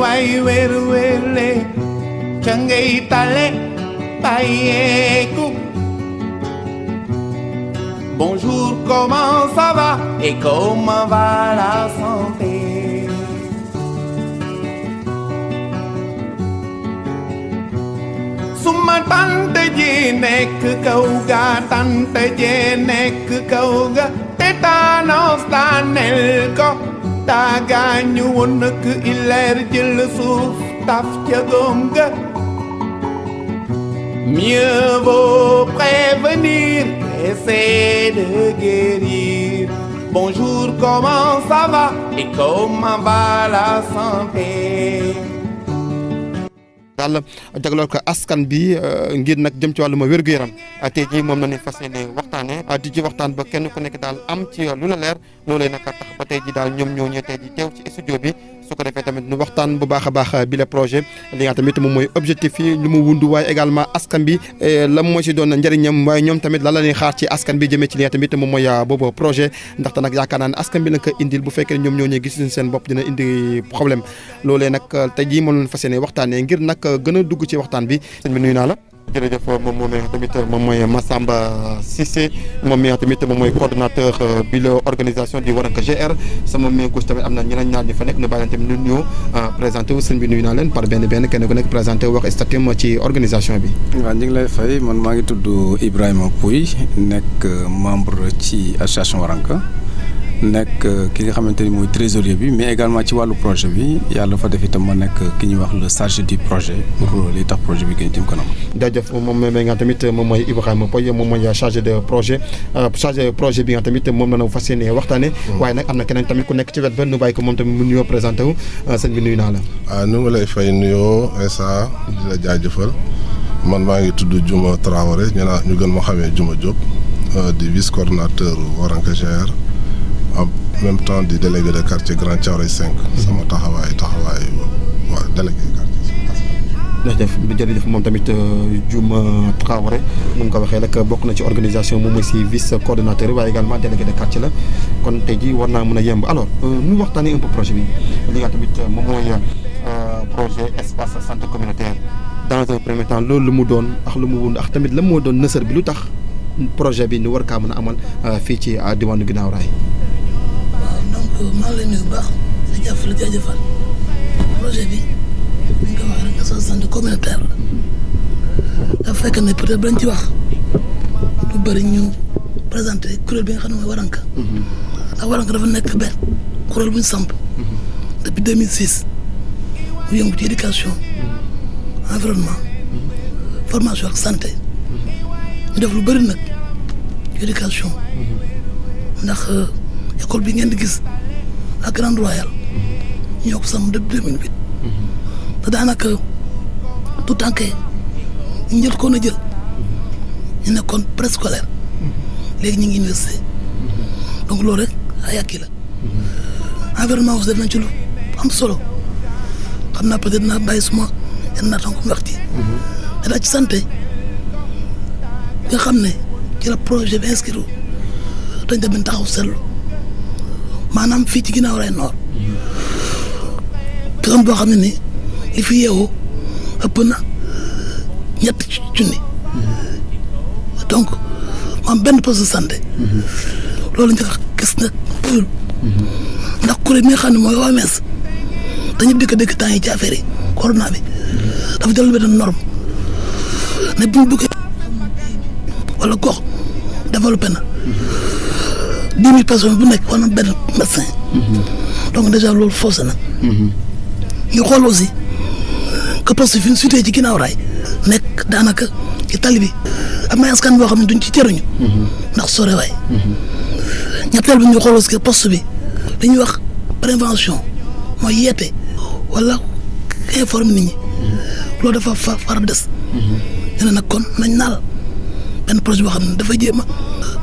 bay werwele changay tale payeku. Bonjour, comment ça va et comment va la santé? Suma tante ji nekk kaw ga, tante ji nekk kaw ga, tétanos daaneel ko. Ta gaañu woon nak ileer jël suuf taf ca góom ga. Mieux vaut prévenir qu'essayer de guérir. Bonjour, comment ça va et comment va la santé? daal jagleel ko askan bi ngir nag jëm ci wàllum wér-gu-yaram tey jii moom la ñu fas yéene waxtaanee di ci waxtaan ba kenn ku nekk daal am ci lu la leer loolee nag tax ba tey jii daal ñoom ñoo ñëw tey jii teew ci studio bi su ko defee tamit ñu waxtaan bu baax a baax bi le projet li nga tamit moom mooy objectif yi lu mu wundu waaye également askan bi lan moo si doon njëriñam waaye ñoom tamit lan la ñuy xaar ci askan bi jëmee ci li nga tamit moom mooy boobu projet ndaxte nag yaakaar naa ne askan bi nag indil bu fekkee ñoom ñoo ñëw gis seen bopp dina indi problème loolee nag tey jii moom la ñu fas yéene waxtaanee ngir nag gën a dugg ci waxtaan bi sëñ bi nuyu naa la. jërëjëf moom moomee tamit moom mooy Massamba Cissé moom mi tamit moom mooy coordonnateur bi la organisation di Waranka GR sama main gauche tamit am na ñeneen ñaar ñu fa nekk ñu bàyyi leen tamit ñu nuyoo présenté wu sëñ bi nuyu naa leen par benn kenn ku nekk présenté wu wax statut ci organisation bi. waaw ñu ngi lay fay man maa ngi tudd Ibrahima Pouy nekk membre ci association Waranka nekk ki nga xamante ni mooy trésorier bi mais également ci wàllu projet bi yàlla fa def itam ma nekk ki ñuy wax le chargé du projet pour li tax projet bi gën jëm kanam. jaajëf moom mi nga tamit moom mooy Ibrahima Pouy moom mooy chargé de projet bi nga tamit moom la ñu fas yéene waxtaanee. waaye nag am na keneen tamit ku nekk ci wet ba nu bàyyi ko moom tamit mu nuyoo présenté wu sëñ bi nuyu naa la. waaw nu ngi lay fay nuyoo Essa di la jaajëfal man maa ngi tudd Juma Traoré ñu gën ma xamee Juma Diop di vice coordonnateur Waranka GR. en même temps di délégué de quartier Grand Thiaroye 5. sama taxawaay waa délégué quartier. jërëjëf moom tamit Diouma Traoré nu mu ko waxee rek bokk na ci organisation moom mooy si vice coordonnateur waaye également délégué de quartier la kon tey jii war naa mën a yemb alors ñu waxtaanee un peu projet bi li nga tamit moom mooy projet espace santé communautaire dans un premier temps loolu lu mu doon ak lu mu wund ak tamit la moo doon nësër bi lu tax projet bi ñu war kaa mën a amal fii ci diwaanu Guinaw Rail. maa ngi lay nuyu bu baax di jaajëfal projet bi ñu ko wax rek association santé communautaire la dafa fekk ne peut-être bañ ci wax lu bëri ñu présenté kuréel bi nga xam ne mooy Waranka ndax Waranka dafa nekk benn kuréel bu ñu samp depuis 2006 mu yëngu ci éducation environnement formation ak santé ñu def lu bëri nag éducation ndax école bi ngeen di gis ak Grande Royale ñoo ko sam depuis 2008 te daanaka tout tànk ñu jël koon a jël ñu nekkoon préscolaire léegi ñu ngi université donc loolu rek ay yàkki la environnement aussi def nañ ci lu am solo xam naa peut-être naa bàyyi suma yenn naatan ko mu wax ci te daa ci santé nga xam ne ci la projet bi inscrire dañ def benn taxaw seetlu maanaam fii ci Guinaw Rail Nord zone boo xam ne ni li fi yeewoo ëpp na ñetti junni donc maam benn poste de santé loolu ñu gis nag doyul ndax kuréel bi nga xam ne mooy OMS dañu dëkk temps yi ci affaire yi corona bi dafa jël benn norme ne bu ñu bëggee wala gox développé na 10 000 personnes bu nekk war na benn médecin donc déjà loolu faussé na ñu xool aussi que poste fi ñu sutee ci Guinaw Rail nekk daanaka ci tali bi am na askan boo xam ne duñ ci cëruñu ndax sore waay ñetteel bi ñu xool aussi que poste bi dañuy wax prévention mooy yeete wala informer nit ñi loolu dafa far des ñu ne nag kon nañ naal benn projet boo xam ne dafay jéem a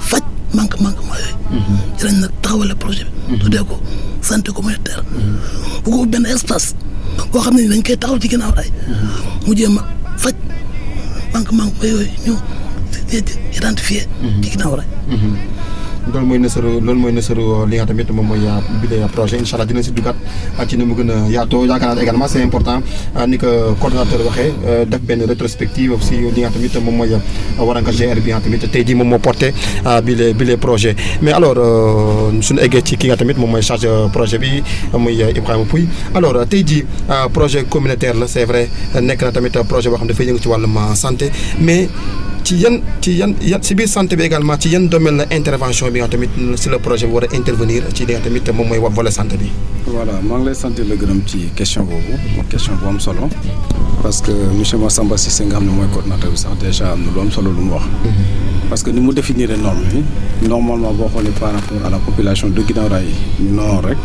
faj manquement yooyu ci lañ nag taxawale projet bi tuddee ko santé communautaire bu ko benn espace boo xam ne ni dañ koy taxaw ci Guinaw Rail mu jéem a faj manquement yooyu ñu identifié ci Guinaw Rail loolu mooy nësaru li nga tamit moom mooy bi de projet incha allah dina si duggaat ci ni mu gën a yaatoo yaakaar naa également c'est important ni ko coordonnateur waxee def benn rétrospective aussi li nga tamit moom mooy Waranka GR bi nga tamit tey jii moom moo porté bi les projets mais alors suñu eggee ci ki nga tamit moom mooy chargé projet bi muy Ibrahima Pouye alors tey jii projet communautaire la c'est vrai nekk na tamit projet boo xam ne dafay yëngu ci wàllum santé mais ci yan si biir santé bi également ci yan domaine la intervention bi nga tamit si le projet bi war a intervenir ci li nga tamit moom mooy volet santé bi. voilà maa ngi lay sant la gërëm ci question boobu question bu am solo parce que monsieur Massamba Cissé nga xam ne mooy coordonnateur bi sax déjà am na lu am solo lu mu wax. parce que ni mu définir norme bi normalement boo xoolee par rapport à la population de Guinaw Rail non rek.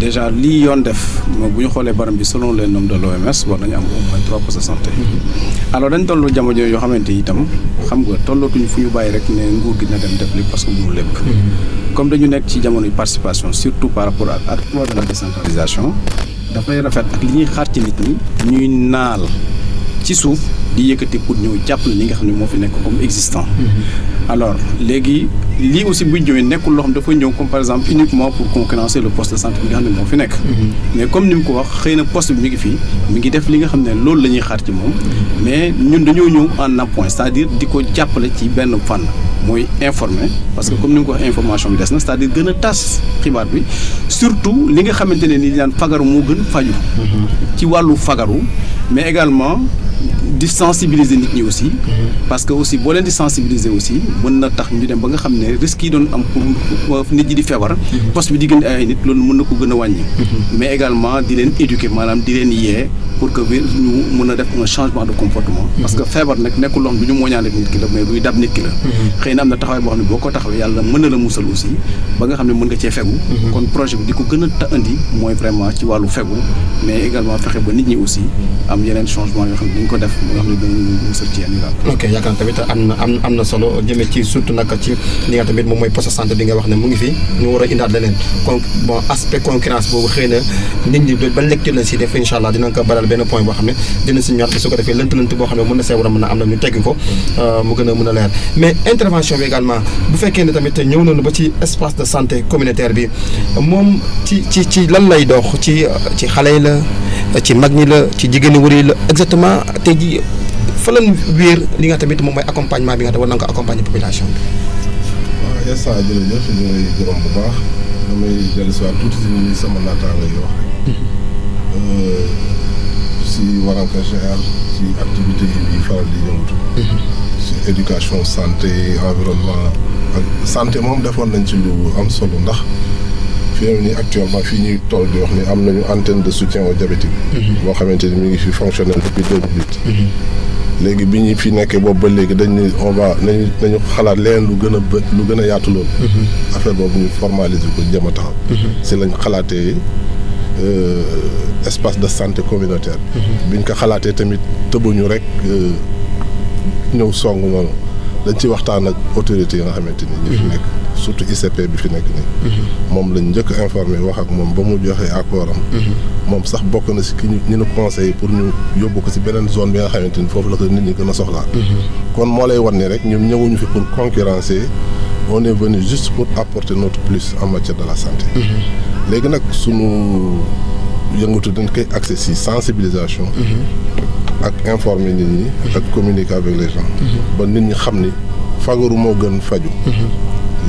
déjà lii yoon def bu ñu xoolee baram bi selon les normes de l'OMS war nañu am au moins 3 postes de santé alors dañ toll jamono yoo xamante itam xam nga tollootuñu fu ñu bàyyi rek ne nguur gi na dem def li parce que mënu lépp comme dañu nekk ci jamono participation surtout par rapport ak acte de la décentralisation dafay rafet ak li ñuy xaar ci nit ñi ñuy naal ci suuf di yëkkati pour ñëw jàppale li nga xam ne moo fi nekk comme existant alors léegi lii aussi buy ñëwee nekkul loo xam dafa ñëw comme par exemple uniquement pour concurrencer le poste de santé bi nga xam ne moo fi nekk mais comme ni mu ko wax xëy na poste bi mi ngi fii mi ngi def li nga xam ne loolu la ñuy xaar ci moom mais ñun dañoo ñëw en appoint c'est-à-dire di ko jàppale ci benn fànn mooy informer parce que comme ni nga ko wax information bi des na c'est-à-dire gën a tas xibaar bi surtout li nga xamante ne ni daan fagaru moo gën faju ci wàllu fagaru mais également di sensibiliser nit ñi aussi parce que aussi boo leen di sensibiliser aussi mën na tax ñu dem ba nga xam ne risques yi doon am pour nit ñi di feebar poste bi di gën ay nit loolu mën na ko gën a wàññi mais également di leen éduquer maanaam di leen yee pour que ñu mën a def un changement de comportement parce que feebar nag nekkul loo xam du ñu mooñaale nit ki la mais luy dab nit ki la xëy na am na taxawaay boo xam ne boo ko taxawee yàlla mën na la musal aussi ba nga xam ne mën nga cee fegu kon projet bi di ko gën a indi mooy vraiment ci wàllu fegu mais également fexe ba nit ñi aussi am yeneen changement yoo xam ne dañ ko def nga xam ne dañu musal ci yenn daal. ok yaakaar tamit am na solo jëmee ci surtout nag ci li nga tamit moom mooy poste santé bi nga wax ne mu ngi fi ñu war a indaat leneen kon bon aspect concurrence boobu xëy na nit ñi ban lecture la si def incha allah dinañ ko baral benn point boo xam ne dina si ñor su ko defee lënt boo xam ne mën na see war a mën a am na ñu tegg ko mu gën a mën a leer mais intervention bi également bu fekkee ne tamit ñëw nañu ba ci espace de santé communautaire bi moom ci lan lay dox ci xale yi la ci mag ñi la ci jigéen ñi wari la exactement tey jii fa lañ wéer li nga tamit moom mooy accompagnement bi nga xam war na nga ko accompagner population bi. waaw Essa jërëjëf ñu ngi gërëm bu baax damay dellusiwaat tuuti si sama naataango yi wax si Waranka GR si activité yi faral di yëngatu. si éducation santé environnement ak santé moom defoon nañ ci lu am solo ndax fi mu nii actuellement fii ñuy toll di wax ni am nañu antenne de soutien aux diabétiques. boo xamante ni mi ngi fi fonctionnel depuis 2008. léegi bi ñu fi nekkee boobu ba léegi dañu nañu xalaat leen lu gën a yaatu loolu. affaire boobu ñu formaliser ko jëm a taxaw. si lañ xalaatee espace de santé communautaire. biñ ko xalaatee tamit tëbuñu rek ñëw song noonu dañ ci waxtaan ak autorités yi nga xamante ni ñi fi nekk surtout ICP bi fi nekk nii. moom lañ njëkk informé wax ak moom ba mu joxee accord am. moom sax bokk na si ki ñu nu conseillé pour ñu yóbbu ko si beneen zone bi nga xamante ni foofu la ko nit ñi gën a soxlaa. kon moo lay wan ni rek ñun ñëwuñu fi pour concurrencer on est venu juste pour apporter notre plus en matière de la santé. léegi nag sunu yëngatu dañ koy accès si sensibilisation. ak informer nit ñi. ak communiquer avec les gens. ba nit ñi xam ni fagaru moo gën faju.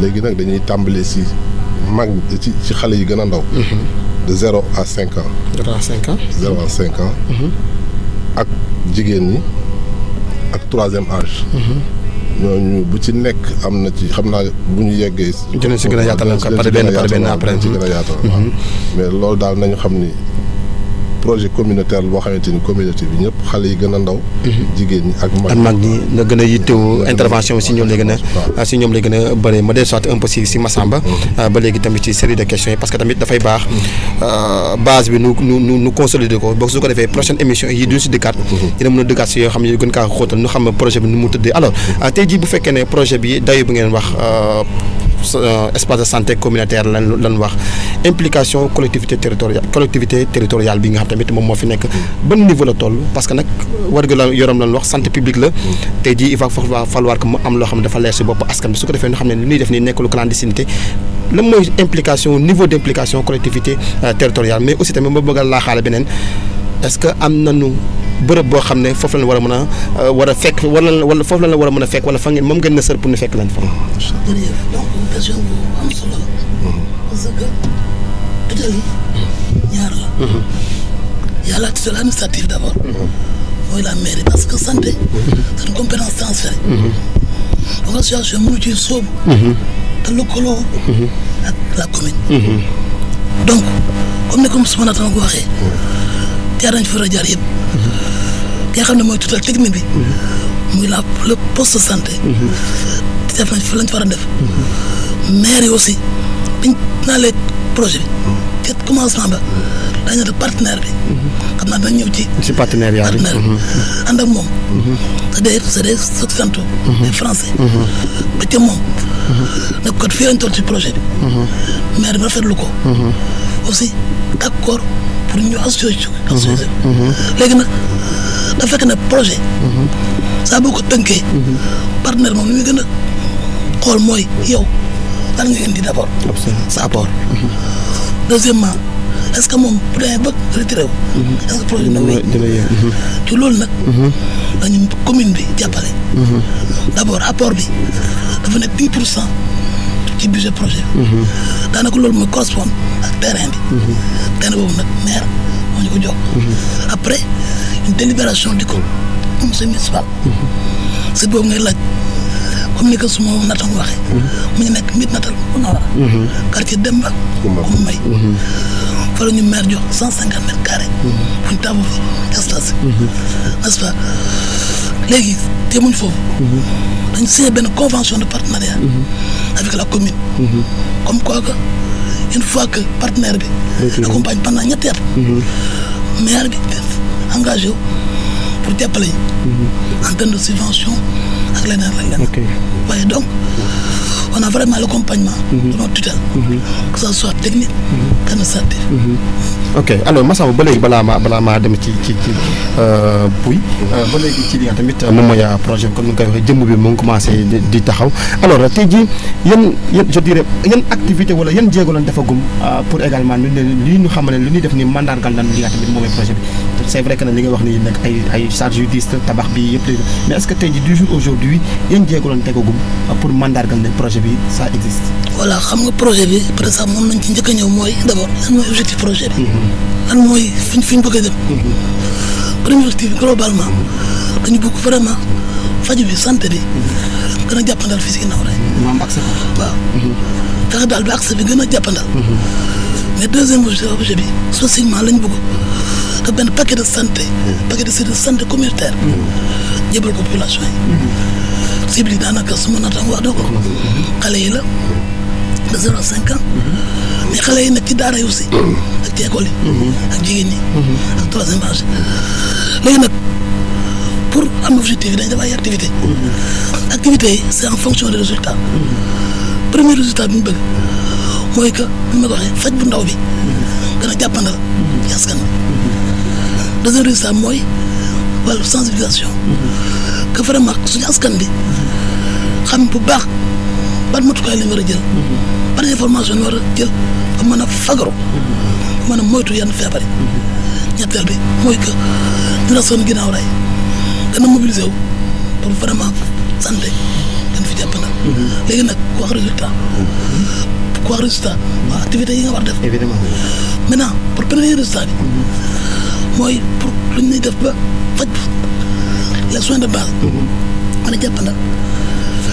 léegi nag dañuy tàmbalee si mag ci xale yi gën a ndaw. de 0 à 5 ans. 0 à 5 ans. 0 à 5 ans. ak jigéen ñi ak 3e âge. ñooñu bu ci nekk am na ci xam naa bu ñu yeggee. dinañ si gën a yaatal par benn après ci gën a yaatal mais loolu daal nañu xam ni projet communautaire boo xamante ni communauté bi ñëpp xale yi gën a ndaw. jigéen ñi ak mag ñi nga gën a yittewoo intervention si ñoom lay gën a bëri ma dee soit un peu si Massamba. ba léegi tamit ci série de questions yi parce que tamit dafay baax base bi nu consolider ko boo su ko defee prochaine émission yi duñ si dëkkaat. dina mën a dëkkaat si yoo xam ne gën kaa xóotal ñu xam projet bi nu mu tëddee alors tey jii bu fekkee ne projet bi dayu bi ngeen wax espace de santé communautaire lan wax implication collectivité territoriale bi nga xam tamit moom moo fi nekk ban niveau la toll parce que nag war ga la yorom lan wax santé publique la tey jii il va falloir que mu am loo xam ne dafa leer si bopp askan bi su ko defee ñu xam ne li ñuy def nii nekkul clandestinité lan mooy implication niveau d' implication collectivité territoriale mais aussi tamit ma bëgg a laaxaale beneen est-ce que am nañu bërëb boo xam ne foofu la war a mën a war a fekk wala foofu la war a mën a fekk wala fa ngeen moom ngeen na sër pour ñu fekk leen fa. jërëjëf donc question bu am solo la. parce que tutelle yi ñaar la. y a la tutelle administrative d' abord. mooy la mairie parce que santé. c'est une compétence transférée. donc association mënu ci sóobu. te lëkkaloo ak la commune. donc comme ni ko suma naataango ko waxee. jaar nañ fi war a jaar yëpp. ki nga xam ne mooy tutelle technique bi. muy le poste de santé. def nañ fa lañ fa war a def. maire yi aussi biñ naalee projet bi. ci commencement ba dañu ne partenaire bi. xam naa dañ ñëw ci partenariat bi ànd ak moom. c'est des occidentaux. des français. ba ca moom. nag kon fii lañ toll ci projet bi. maire bi rafetlu ko. aussi d'accord pour ñu associé. léegi nag dafa fekk ne projet. saa boo ko tënkee. partenaire moom li muy gën a xool mooy yow lan nga indi d'abord. sa apport. deuxièmement est-ce que moom bu demee ba retiré wu. est-ce que projet dina wéy. ci loolu nag. dañu commune bi jàppale. d'abord apport bi dafa nekk 10% ci budget projet bi. daanaka loolu mooy correspond ak terrain bi. terrain boobu nag maire moo ñu ko jox. après une délibération du conseil municipal. c'est boobu ngay laaj comme ni ko suma naataango waxee. mu ngi nekk mit natal bu Nord. quartier Demba. Koumba May. fa la ñu maire jox 150 mètres carrés. bu ñu taamu fi espace. n'est-ce pas léegi teemuñ foofu. dañ signé benn convention de partenariat. avec la commune. comme quoi que une fois que partenaire bi. accompagne pendant ñetti at. maire bi engagé wu pour jàppale ñu. en termes de subvention ak leneen ak leneen. waaye donc on a vraiment l'accompagnement de notre tutelle. que ça soit technique. administratif. ok alors Massamba ba léegi balaa maa dem ci Pouye ba léegi ci li nga tamit moom mooy projet bi comme ni nga koy waxee jëmm bi mu ngi commencé di taxaw alors tey jii yan je dirais yan activité wala yan jéego lañ defagum pour également ñu ne lii ñu xam ne li ñuy def ni mandargal lan li nga tamit moom mooy projet bi c'est vrai que ne li nga wax ni nag ay charges yu diis tabax bi yëpp mais est-ce que tey jii du jour aujourd'hui yan jéego lañ tegagum pour mandargal ne projet bi ça existe. voilà xam nga projet bi par exemple moom nañ ci njëkk a ñëw mooy d'abord lan mooy objectif projet bi. lan mooy fi ñu bëgg a dem. premier objectif bi globalement dañu bëgg vraiment faju bi santé bi gën a jàppandal fii si ginnaaw rek. maam accès waaw. fexe daal ba accès bi gën a jàppandal. mais deuxième objet bi socialement lañ bëgg te benn paquet de santé. paquet de service santé communautaire. jébal ko population yi. cible yi daanaka su ma naataango wax doo ko. xale yi la de 0 à 5 ans. mais xale yi nag ci daara yi aussi. ak ci école yi. ak jigéen ñi. ak troisième âge. léegi nag pour am objectif yi dañ def ay activité activités yi c'est en fonction des résultats. premier résultat bi ñu bëgg mooy que ni ma ko waxee faj bu ndaw bi gën a jàppandal ci askan bi. deuxième résultat mooy wàllu sensibilisation. que vraiment suñu askan bi xam bu baax ban matukaay lañ war a jël. ban information lañ war a jël ba mën a fagaru. ba mën a moytu yenn feebar yi. ñetteel bi mooy que ñu la sonn ginnaaw rey gën a mobiliser wu pour vraiment santé gën fi jàppandal. léegi nag ku wax résultat. ku wax résultat waaw activités yi nga war def. évidemment. maintenant pour premier résultat bi mooy pour lu ñuy def ba faj les soins de base. mën a jàppandal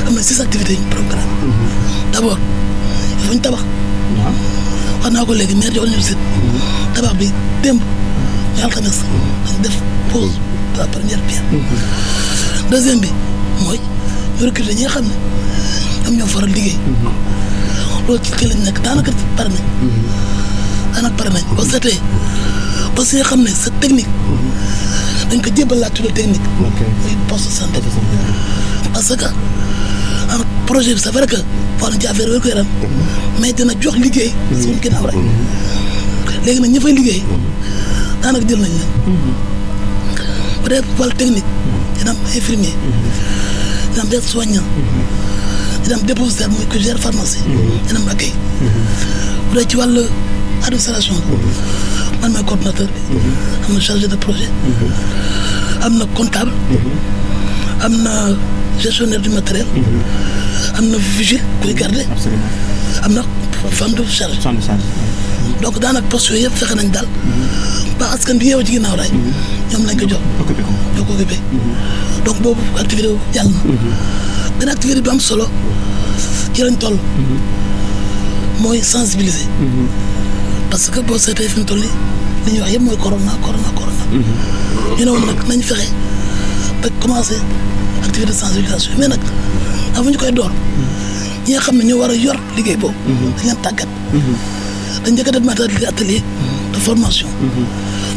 am na 6 activités yu ñu programme. d'abord il faut ñu tabax. wax naa ko léegi maire jox nañu site. tabax bi démb ñu alxames dañu def pause de la première pierre. deuxième bi mooy ñu recruter ñi nga xam ne ñoom ñoo faral liggéey. loolu ci lañ nekk daanaka pare nañ. boo seetee ba si nga xam ne c'est technique. dañ ko jébal la tutelle technique. muy poste de santé. parce que projet bi c'est vrai que wax na ci affaire wér gu yaram mais dina jox liggéey suñu ginnaaw rek léegi nag ñi fay liggéey daanaka jël nañ leen bu dee wàllu technique dina am infirmier dina am des soignant dina am dépositaire mooy que gère pharmacie dina am accueil bu dee ci wàllu administration man maay coordonnateur bi am na chargé de projet am na comptable am na gestionnaire du matériel am na vigile kuy garder am na femme de charge donc daanaka poste yooyu yëpp fexe nañ daal ba askan bi yeewoo ci ginnaaw raay ñoom lañ ko jox ñoo ko occupé donc boobu activité boobu jàll na benn activité bi am solo ci lañ toll mooy sensibiliser parce que boo seetee fi mu toll nii li ñuy wax yëpp mooy corona ñu ne woon nag nañ fexe ba commencé activité de sensibilisation mais nag avant ñu koy door ñi nga xam ne ñoo war a yor liggéey boobu dañ leen tàggat dañ njëkk a def matériel atelier de formation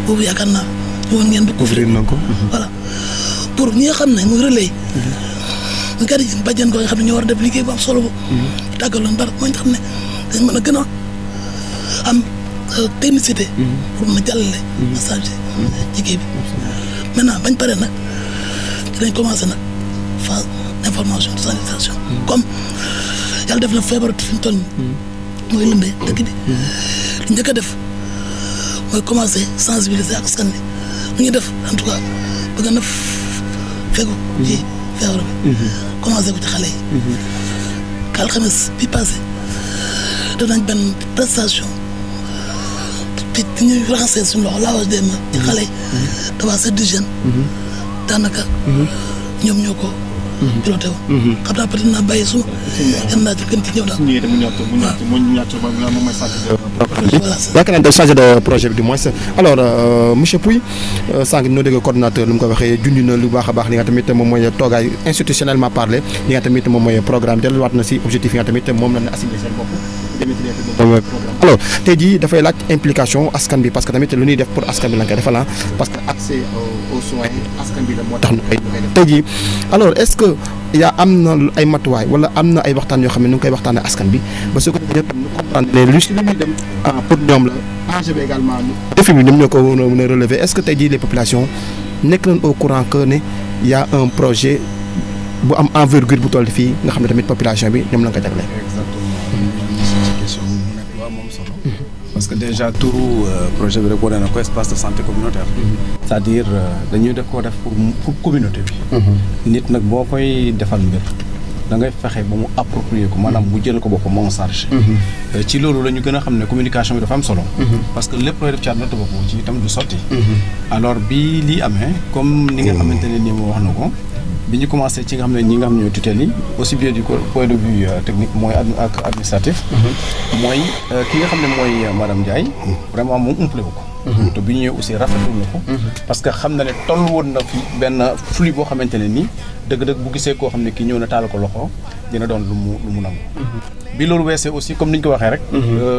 boobu yaakaar naa ñu woon ngeen bu couvrir na ko voilà pour ñi nga xam ne muy relais ñu kat yi bàjjen ko nga xam ne ñoo war a def liggéey bu am solo boobu ñu tàggal loon dara mooy nga xam ne dañ mën a gën a am technicité pour mën a jàllale message liggéey bi maintenant bañ paree nag dinañ commencé nag phase d'information de sensibilisation comme yàlla def na feebar fi mu toll mooy lëmbee dëkk bi lu njëkk a def mooy commencé sensibiliser ak askan bi lu ñuy def en tout cas bëgg na fegu ci feebar bi commencé ko ci xale yi alxames bi passé def nañ benn prestation ci ñuy raxasee suñu loxo lavage des mains ci xale yi dafa set d'hygiène daanaka ñoom ñoo ko piloté wu. xam naa peut-être naa bàyyi suma yan naa ci gën ci ñëw daal. yaakaar naa ne changé de projet bi du moins alors monsieur Pouye sànq noo dégg coordonnateur lu mu ko waxee junj na lu baax a baax li nga tamit moom mooy toogaay institutionnellement parlé li nga tamit moom mooy programme delluwaat na si objectif yi nga tamit moom la ñu assigné seen bopp. alors tey jii dafay laaj implication askan bi parce que tamit lu ñuy def pour askan bi la nga koy defal parce que accès aux soins askan bi la moo tax ñu koy def tey jii alors est-ce que am na ay matuwaay wala am na ay waxtaan yoo xam ne ñu ngi koy waxtaanee askan bi ba su ko defee ñëpp ñu comprendre ne lu si lu ñuy dem pour ñoom la enjeu bi également défi bi ñoom ñoo ko mën a relever est-ce que tey jii les populations nekk nañ au courant que ne y a un projet bu am envergure bu toll fii nga xam ne tamit population bi ñoom la nga ko jagleel. parce que déjà turu projet bi rek wane na ko espace de santé communautaire. c'est-à-dire dañuy def koo def pour communauté bi. nit nag boo koy defal mbir da ngay fexe ba mu approprier ko maanaam mu jël ko boppam en charge. ci loolu la ñu gën a xam ne communication bi dafa am solo. parce que lépp looy def ci àdduna te boppam ci itam du sotti. alors bi lii amee comme ni nga xamante ne nii moo wax na ko. bi ñu commencé ci nga xam ne ñi nga xam ne ñooy tutelle yi aussi bien du point de vue technique mooy ak administratif. mooy ki nga xam ne mooy madame Ndiaye. vraiment moom umpale ko. te bi ñu ñëwee aussi rafetlu na ko. parce que xam na ne toll woon na fi benn flux boo xamante ne nii dëgg-dëgg bu gisee koo xam ne kii ñëw na taal ko loxo dina doon lu mu nangu. bi loolu weesee aussi comme ni ñu ko waxee rek.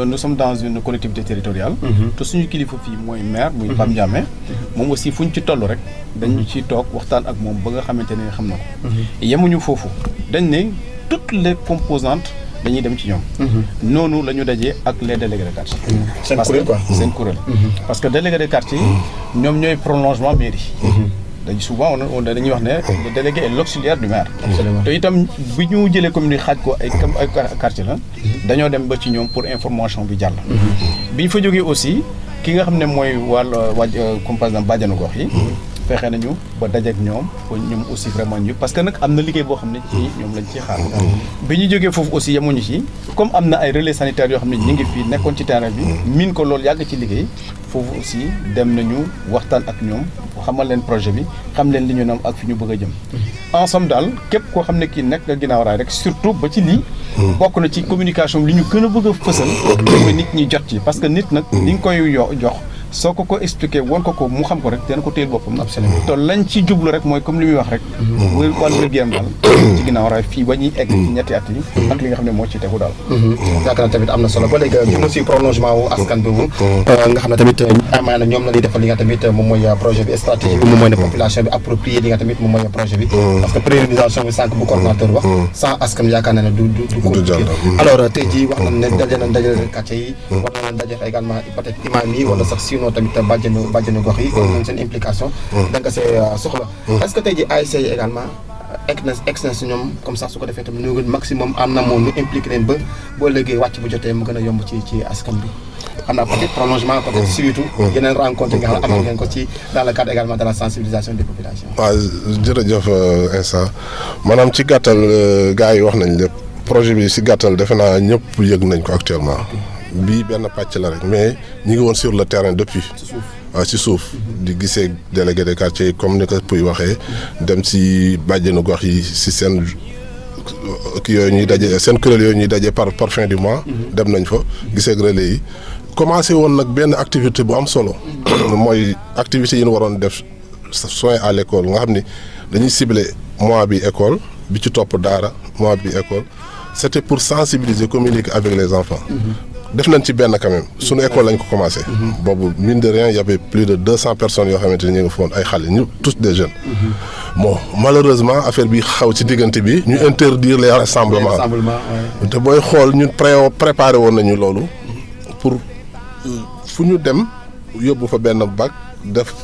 nous sommes dans une collectivité territoriale. te suñu kilifa fii mooy maire muy Pape Ndiamé. moom aussi fu ñu ci toll rek. dañu ci toog waxtaan ak moom ba nga xamante ne xam na ko. yemuñu foofu dañ ne toutes les composantes dañuy dem ci ñoom. noonu la ñu dajee ak les délégués de quartier. seen kuréel quoi seen kuréel. parce que délégués de quartier ñoom ñooy prolongement mairie. dañu souvent dañuy wax ne le délégué est l'auxiliaire du maire. te itam bi ñu jëlee commune yi xaaj ko ay quartier la. dañoo dem ba ci ñoom pour information bi jàll. bi ñu fa jógee aussi ki nga xam ne mooy comme par exemple bàjjanu gox yi. fexe nañu ba dajeek ñoom ba ñoom aussi vraiment ñu parce que nag am na liggéey boo xam ne ci ñoom lañ ciy xaar. bi ñu jógee foofu aussi yemuñu ci comme am na ay relais sanitaires yoo xam ne ñu ngi fii nekkoon ci terrain bi miin ko loolu yàgg ci liggéey foofu aussi dem nañu waxtaan ak ñoom xamal leen projet bi xam leen li ñu nam ak fi ñu bëgg a jëm. en somme daal képp koo xam ne kii nekk nga ginnaaw raay rek surtout ba ci lii. bokk na ci communication li ñu gën a bëgg a fësal. mooy nit ñi jot ci parce que nit nag li nga koy jox. soo ko expliqué woon ko mu xam ko rek dana ko téel boppam. absolument te lañ ci jublu rek mooy comme li muy wax rek. wàllu wér-gu-yaram daal. ci ginnaaw raay fii ba ñuy egg ci ñetti at yi. ak li nga xam ne moo ci tegu daal. yaakaar naa tamit am na solo ba léegi ñu aussi prolongement wu askan boobu. nga xam ne tamit amaana ñoom la ñuy defal li nga tamit moom mooy projet bi stratégie bi moom mooy ne population bi approprié li nga tamit moom mooy projet bi. parce que pérennisation bi sànq bu coordonnateur wax. sans askan yaakaar naa ne du ko. alors tey jii wax nañ ne dajale quartier yi. war na leen dajale également peut-être imam yi wala sax sinon tamit bàjjenu gox yi. nañ seen implication. da nga see soxla. est-ce que tey jii ASC yi également. ex na si ñoom comme ça su ko defee tamit ñu ngi maximum am na moom ñu impliqué leen ba boo léegi wàcc bu jotee mu gën a yomb ci askan bi xam naa peut-être prolongement peut-être surtout yeneen rencontre yi nga xam ne amal ngeen ko ci dans le cadre également de la sensibilisation des populations. waaw jërëjëf Insa maanaam ci gàttal gars yi wax nañ lépp projet bi si gàttal defe naa ñëpp yëg nañ ko actuellement bii benn pàcc la rek mais ñi ngi woon sur le terrain depuis. waaw ci suuf di gisee délégué de quartier yi comme ni ko Pouy waxee dem si bàjjenu gox yi si seen kii yooyu ñuy daje seen kuréel yooyu ñuy daje par fin du mois. dem nañ fa gisee relais yi commencé woon nag benn activité bu am solo. mooy activité yi ñu waroon def soin à l'école nga xam ni dañuy cibler mois bi école bi ci topp daara mois bi école c'était pour sensibiliser communiquer avec les enfants. def nañ ci benn quand même sunu école lañ ko commencé. boobu mine de rien y avait plus de 200 personnes yoo xamante ni ñu ngi foon ay xale ñu tous des jeunes. bon malheureusement affaire bi xaw ci diggante bi ñu interdire les rassemblements. te booy xool ñun préparé woon nañu loolu pour fu ñu dem yóbbu fa benn bac def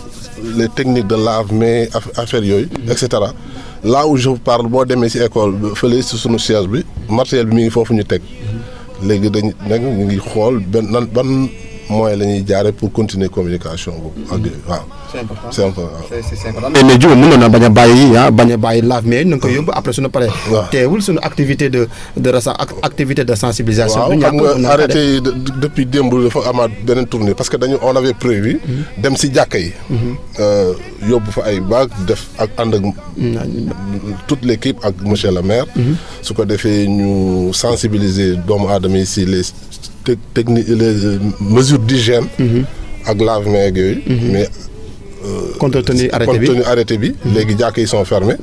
les techniques de lave-mains affaire yooyu. et cetera là où je parle boo demee ci école fële ci sunu siège bi matériel bi mi ngi foofu ñu teg. léegi dañ nag ñu ngi xool ban moyen la ñuy jaare pour continuer communication boobu ak waaw. c'est important c'est important mais Diouf mënoon na bañ a bàyyi lave-mains na nga koy yóbbu après suñu paree. waaw teewul suñu activité activité de sensibilisation. waaw xam nga arrêté yi depuis démb dafa amaat beneen tournée parce que on avait prévu. dem si jàkka yi. yóbbu fa ay bac def ak ànd ak toute l'équipe ak monsieur le maire. su ko defee ñu sensibiliser doomu aadama yi si les les mesures d'hygiène. ak lave-mains ak yooyu. mais compte tenu arrêté bi léegi jàkk yi sont fermés.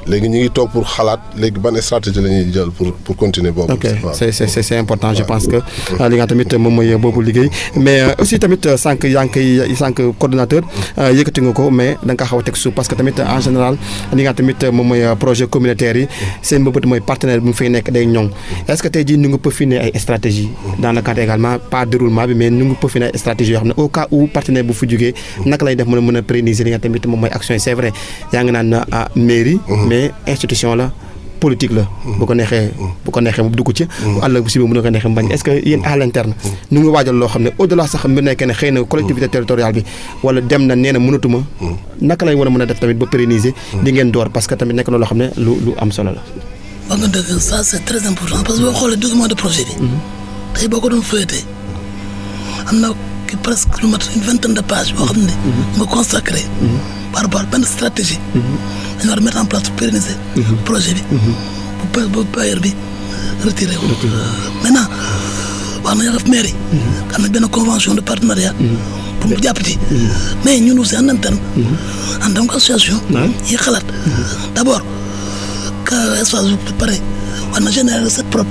léegi ñu ngi toog pour xalaat léegi ban stratégie la ñuy jël pour continuer boobu. ok c'est important je pense que li nga tamit moom mooy boobu liggéey mais aussi tamit sànq yaa ngi koy sànq coordonnateur yëkkati nga ko mais da nga xaw a teg suuf parce que tamit en général li nga tamit moom mooy projet communautaire yi seen mbëbët mooy partenaire bu mu fay nekk day ñoŋ est-ce que tey jii ñu ngi peaufiner ay stratégie dans le cadre également pas déroulement bi mais ñu ngi peaufiner ay stratégie yoo xam ne au cas où partenaire bu fu jógee naka lay def mën a pérenniser li nga tamit moom mooy action yi c'est vrai yaa ngi naan mairie mais institution la politique la bu ko neexee mu dugg ci àll bu si mu ko neexee mu bañ est-ce que yéen à l'interne ñu ngi waajal loo xam ne au-delà sax mu nekkee ne xëy na collectivité territoriale bi wala dem na nee na mënatuma naka lay war a mën a def tamit ba pérenniser di ngeen door parce que tamit nekk na loo xam ne lu am solo la. wax nga dëgg ça c'est très important parce que boo xoolee document de projet bi tey boo ko doon feuilleté am na presque lu mat une vingtaine de pages boo xam ne nga consacré par rapport benn stratégie dañu war a mettre en place pour pérenniser projet bi bu bailleur bi retiré wu maintenant wax nañu def mairie am na benn convention de partenariat pour mu jàpp ci mais ñun aussi en interne en tant qu'association yi xalaat d'abord que espace bi pare war na générer recette propre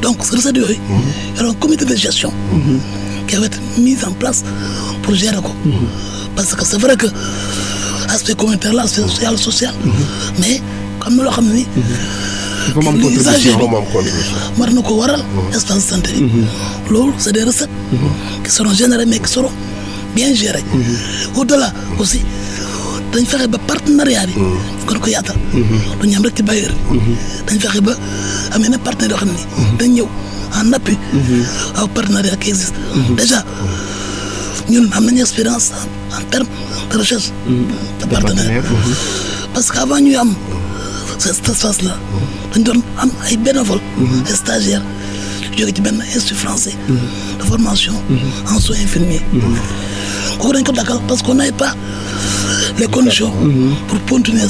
donc recette yooyu yoroon un comité de gestion qui va être mise en place pour gérer ko parce que c'est vrai que aspect communautaire la aspect social mais comme na loo xam ne ni usager bi war na ko waral espace de santé bi loolu c'est des recettes qui seront générées mais qui seront bien gérées au-delà aussi dañ fexe ba partenariat bi gën ko yaatal du ñu am rek ci bailleur dañ fexe ba am yeneen partenaires yoo xam ne dañ ñëw en appui au partenariat qui existe déjà ñun am nañu expérience en termes de recherche de partenaires parce que avant ñuy am cet espace là dañ doon am ay bénévoles ay stagiaires jóge ci benn institut français de formation en soins infirmiers kooku dañ ko dakkal parce qu'on n'avait pas les conditions pour continuer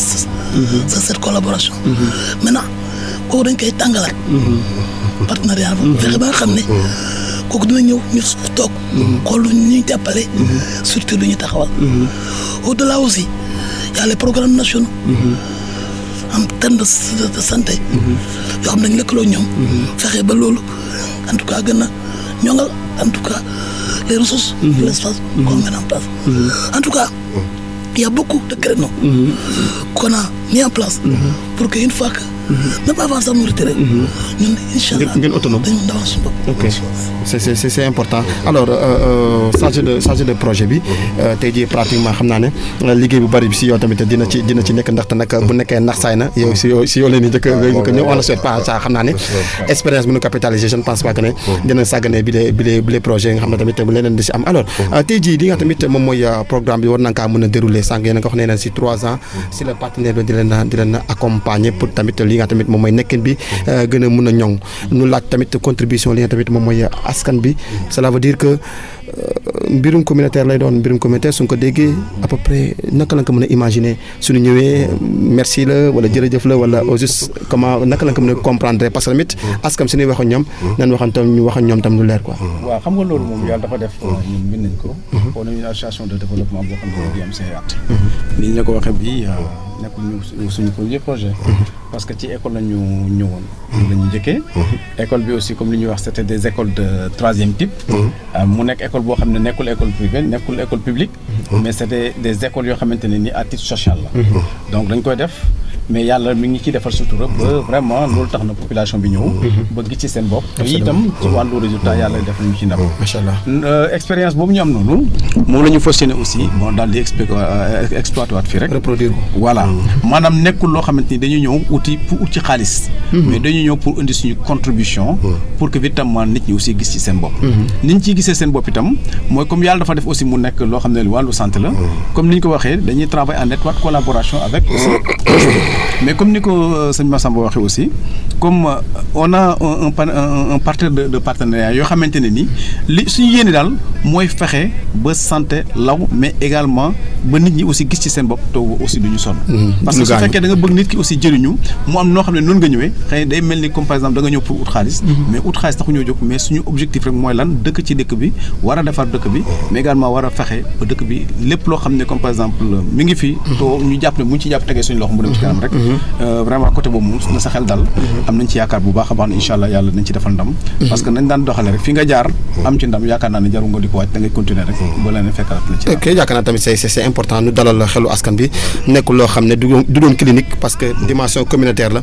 cette collaboration maintenant kooku dañ koy tàngalaat partenariat ba fexe ba nga xam ne kooku dina ñëw ñu toog xool lu ñuy jàppale surtout lu ñu taxawal au delà aussi y a les programmes nationaux en termes de santé yoo xam nañ lëkkaloo ñoom fexe ba loolu en tout cas gën a ñoŋal en tout cas les ressources de l'espace qu'on met en place en tout cas il y a beaucoup de créneaux qu'on a mis en place pour que une fois que même avant ça mu retiré ñun incha allah ngeen autonome dañu demal suñu bopp. ok c'est important alors chargé de projet bi tey jii pratiquement xam naa ne liggéey bu bari bi si yow tamit dina ci nekk ndaxte nag bu nekkee nax saay na yow si yow leen di njëkk a ñëw on ne souhaite pas ça xam naa ne expérience bu ñu capitaliser je ne pense pas que ne dina sàggane bi les projets yi nga xam ne tamit leneen di si am alors tey jii li nga tamit moom mooy programme bi war na kaa mën a dérouler sànq yéen a nga wax ne leen si 3 ans si le partenaire bi di leen accompagner pour tamit li nga tamit moom mooy nekkin bi gën a mën a ñoŋ ñu laaj tamit contribution li nga tamit moom mooy askan bi cela veut dire que mbirum communautaire lay doon mbirum communautaire suñ ko déggee à peu près naka la ko mën a imaginer suñu ñëwee merci la wala jërëjëf la wala au juste comment naka la ko mën a comprendre parce que tamit askan si ñuy wax ak ñoom nañ waxan tam ñu wax ak ñoom tam lu leer quoi. waaw xam nga loolu moom yàlla dafa def ñun mën nañ ko. on a une association de développement boo xam ne bii am say at. ni ñu la ko waxee bii nekkul ñu suñu premier projet. parce que ci école la ñu ñëwoon. la ñu njëkkee. école bi aussi comme li ñuy wax c'était des écoles de 3e type. mu nekk école boo xam ne nekkul école privée nekkul école publique. mais c'était des écoles yoo xamante ne ni à titre social la. donc dañ koy def. mais yàlla mi ngi ciy defar sutura ba vraiment loolu tax na population bi ñëw. ba gis ci seen bopp. te itam ci wàllu résultat yàlla def nañu ci ndam. macha allah expérience boobu ñu am noonu. moom la ñu fas yéene aussi bon daal di exploité waat fii rek. reproduire ko. voilà maanaam nekkul loo xamante ni dañu ñëw uti pour ut ci xaalis. mais dañu ñëw pour indi suñu contribution. pour que véritablement nit ñi aussi gis ci seen bopp. ni ñu ciy gisee seen bopp itam mooy comme yàlla dafa def aussi mu nekk loo xam ne wàllu santé la. comme ni ñu ko waxee dañuy travailler en étroite collaboration avec aussi. mais comme ni ko sëñ Massamba waxee aussi comme on a un partenaire de partenariat yoo xamante ne ni li suñu yéene daal mooy fexe ba santé law mais également ba nit ñi aussi gis ci seen bopp te aussi du ñu sonn. parce que su fekkee da nga bëgg nit ki aussi jëriñu mu am noo xam ne noonu nga ñëwee xëy day mel ni comme par exemple da nga ñëw pour ut xaalis. mais ut xaalis taxu ñoo jóg mais suñu objectif rek mooy lan dëkk ci dëkk bi war a defar dëkk bi mais également war a fexe ba dëkk bi lépp loo xam ne comme par exemple mi ngi fi. te ñu jàpp ne bu ñu ci jàpp tegee suñu loxo mu dem ci kanam rek. vraiment côté boobu moom na sa xel dal am nañ ci yaakaar bu baax a baax ne incha allah yàlla nañ ci defal ndam parce que nañ daan doxale rek fi nga jaar am ci ndam yaakaar naa ne jarul nga di ko wàcc da ngay continuer rek ba leen fekkaat la ci ok yaakaar naa tamit c'est important ñu dalal xelu askan bi nekkul loo xam ne du doon clinique parce que dimension communautaire la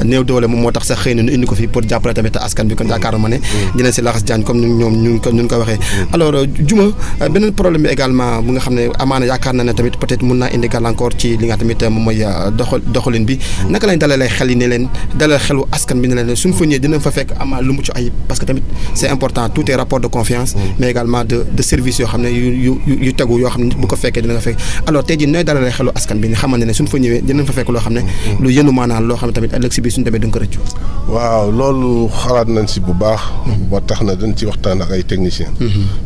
néew doole moom moo tax sax xëy na ñu indi ko fii pour jàppale tamit askan bi kon yaakaar ma ne dinañ si laxas jaan comme ñoom ñu ko waxee alors Juma beneen problème bi également bu nga xam ne amaana yaakaar na ne tamit peut-être mun naa indi gàllankoor ci li nga tamit moom mooy doxalin bi naka lañ dalalee xel yi ne leen dalal xelu askan bi ne leen suñ fa ñëwee dinañ fa fekk amaa lu mucc ayib parce que tamit c'est important tout est rapport de confiance mais également de service yoo xam ne yu tegu yoo xam ne bu ko fekkee dina nga fekk alors tey jii nooy dalalee xelu askan bi nga xamante ne suñ fa ñëwee dinañ fa fekk loo xam ne lu yënu maanaam loo xam ne tamit ëllëg si biir suñu demee duñ ko rëccu. waaw loolu xalaat nañ si bu baax. ba tax na dañ ci waxtaan ak ay techniciens.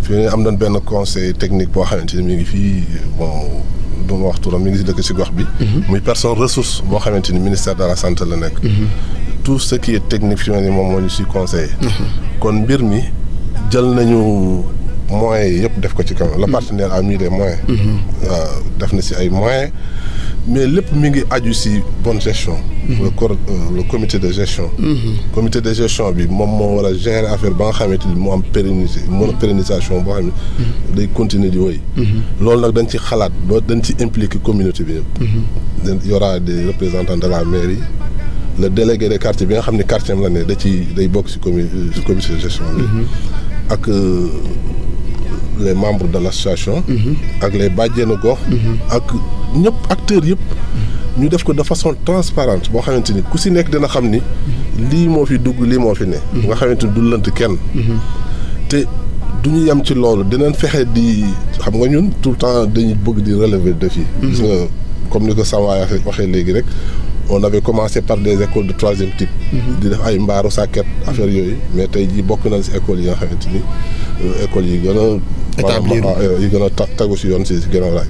fii am nañ benn conseil technique boo xamante ni mi ngi fii bon. du ma wax turam mi ngi si dëkk si gox bi. muy personne ressource boo xamante ni ministère de la santé la nekk. tout ce qui est technique fi mu ne nii moom moo ñu si conseillé. kon mbir mi jël nañu moyens yi yëpp def ko ci kanam. le partenaire a mis des moyens. def na si ay moyens mais lépp mi ngi aju si bonne gestion. le comité de gestion. comité de gestion bi moom moo war a gérer affaire ba nga xamante ni mu am pérennisation boo xam ne day continuer di wéy. loolu nag dañ ci xalaat ba dañ ci impliquer communauté bi yëpp. y aura des représentants de la mairie. le délégué de quartier bi nga xam ne quartier am la ne day bokk si comité de gestion bi. ak les membres de l'association. ak les bàjjenu gox. ak ñëpp acteurs yëpp. ñu def ko de façon transparente boo xamante ni ku si nekk dina xam ni lii moo fi dugg lii moo fi ne. nga xamante ni du lënt kenn. te du ñu yem ci loolu dinañ fexe di xam nga ñun tout le temps dañuy bëgg di relever défi. gis nga comme ni ko Samba waxee léegi rek on avait commencé par des écoles de 3e type. di def ay mbaaru sàkket affaire yooyu mais tey jii bokk nañ si écoles yi nga xamante ni écoles yi gën a établir yi gën a tegu si yoon si gën a raay.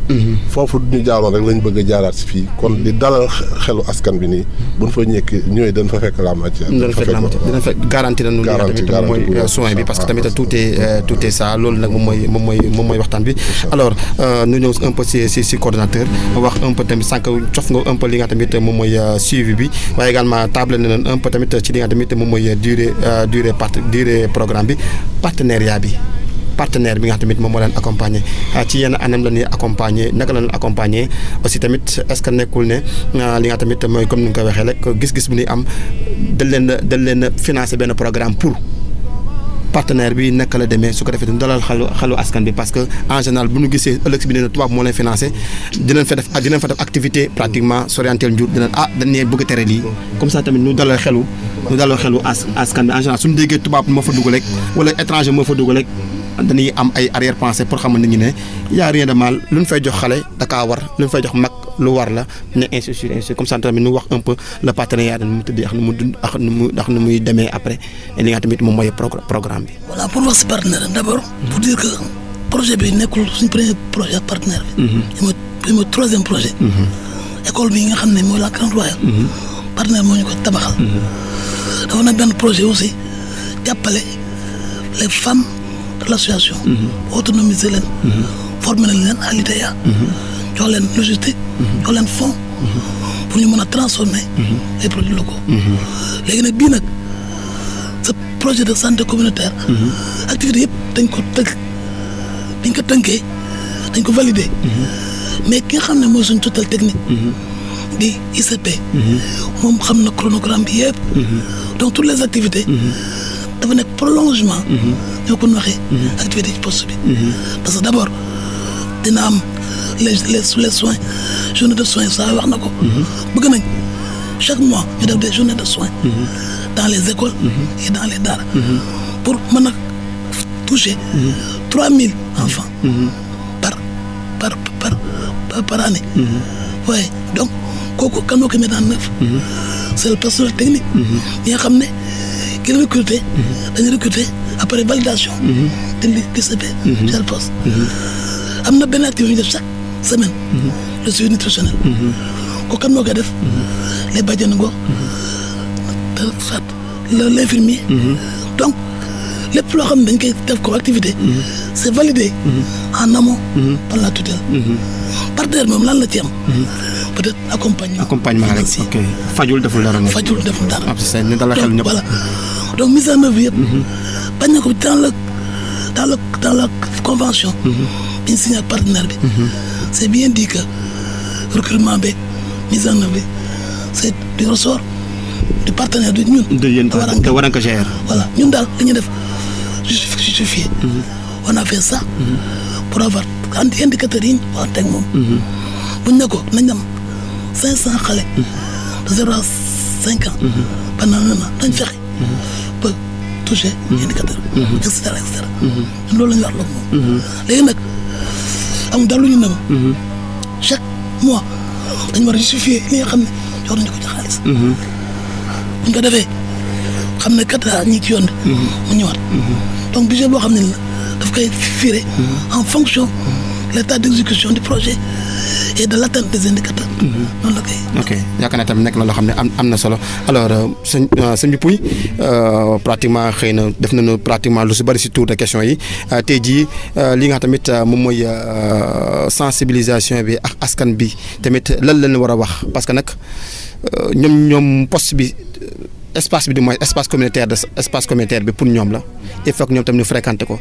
foofu ñu jaaroon rek lañ bëgg a jaaraat si fii kon di dalal xelu askan bi nii buñ fa ñëwee dañ fa fekk la matière. dina fekk garanti nañu li nga tamit moom mooy soin bi parce que tamit tout est ça loolu nag moom mooy waxtaan bi. alors ñu ñëw un peu si coordonnateur wax un peu tamit sànq cof nga un peu li nga tamit moom mooy suivi bi waaye également table na leen un peu tamit ci li nga tamit moom mooy durée programme bi partenariat bi. partenaire bi nga xam tamit moom moo leen accompagner ci yenn anam la ñuy accompagner naka la ñuy accompagner aussi tamit est-ce que nekkul ne li nga tamit mooy comme ni nga ko waxee rek gis-gis bu ñuy am dañ leen financer benn programme pour partenaire bi naka la demee su ko defee dalal xalu askan bi parce que en général bu ñu gisee ëllëg si bi ne tubaab moo leen financer dinañ fa def activité pratiquement s'orienter njur dinañ dañ ne bëgg a tere lii comme ça tamit ñu dalal xelu askan bi en général suñu déggee tubaab moo fa dugg rek wala étranger moo fa dugg rek dañuy am ay arrière pensée pour xamal nit ñi ne y a rien de mal lu ñu fay jox xale da kaa war lu ñu fay jox mag lu war la ne ainsi de suite comme ça tamit ñu wax un peu le partenariat nu mu tëddee ak nu muy demee après li nga tamit moom mooy programme bi. voilà pour wax si partenaire d'abord. pour dire que projet bi nekkul suñ premier projet partenaire bi. mooy troisième projet. école bi nga xam ne mooy la Grande Royale. partenaire moo ñu ko tabaxal. dafa nag benn projet aussi jàppale les femmes de l'association. autonomiser leen. former leen à l'IDEA. jox leen logistique. jox leen fonds. pour ñu mën a transformer. les produits locaux. léegi nag bii nag ce projet de santé communautaire. activité yëpp dañ ko tënkee dañ ko valider. mais ki nga xam ne mooy suñ tutelle technique. di ICP. moom xam na chronogramme bi yëpp. donc toutes les activités. dafa nekk prolongement. ñoo ko waxee. activité ci poste bi. parce que d'abord dina am les soins journée de soins saa wax na ko. bëgg nañ chaque mois ñu def des journées de soins. dans les écoles. et dans les daara. pour mën a toucher 3000 enfants. par année. waaye donc kooku kan moo ko mettre en œuvre. c'est le personnel technique. ñi nga xam ne ki la recruter. dañu recruter après validation. de l'ICP. ci poste. am na benn activité ñu def chaque semaine. le suivi nutritionnel. kooku kan moo koy def. les bàjjenu gox. l'infirmier. donc lépp loo xam ne dañ koy def comme activité. c'est validé. en amont. par la tutelle. partenaire moom lan la ci am. peut-être accompagnement rek si. ok fajul deful dara. fajul deful dara. ne dala xel ñëpp. voilà donc mise en œuvre yëpp. bañ na ko dans la convention. bi ñu signé ak partenaire bi. c'est bien dit que recrutement bi mise en œuvre bi c'est du ressort du partenaire de ñun. de yéen te war ko gérer. voilà ñun daal dañuy def justifié. on a fait ça. pour avoir indicateurs yi ñu wax teg moom. buñ ne ko nañ am 500 xale. de 0 à 5 ans. pendant un an dañ fexe. ba toucher indicateur. et cetera et cetera. loolu la ñu wax loolu moom. léegi nag amul daal lu ñu nëb. chaque mois dañu war a justifier li nga xam ne jox nañu ko ci xaalis. buñ ko defee xam ne kat ñi ci yoon bi. mu ñëwaat. donc budget boo xam ne la daf koy firer en fonction de l'état d'exécution du projet et de l'atteinte des indicateurs. noonu la koy. ok yaakaar naa tamit nekk na loo xam ne am na solo alors sëñ bi Pouye pratiquement xëy na def nañu pratiquement lu si bëri si tour de questions yi tey jii li nga tamit moom mooy sensibilisation bi ak askan bi tamit lan la ñu war a wax parce que nag ñoom poste bi. espace bi di mooy espace communautaire bi pour ñoom la il faut que ñoom tamit ñu fréquenter ko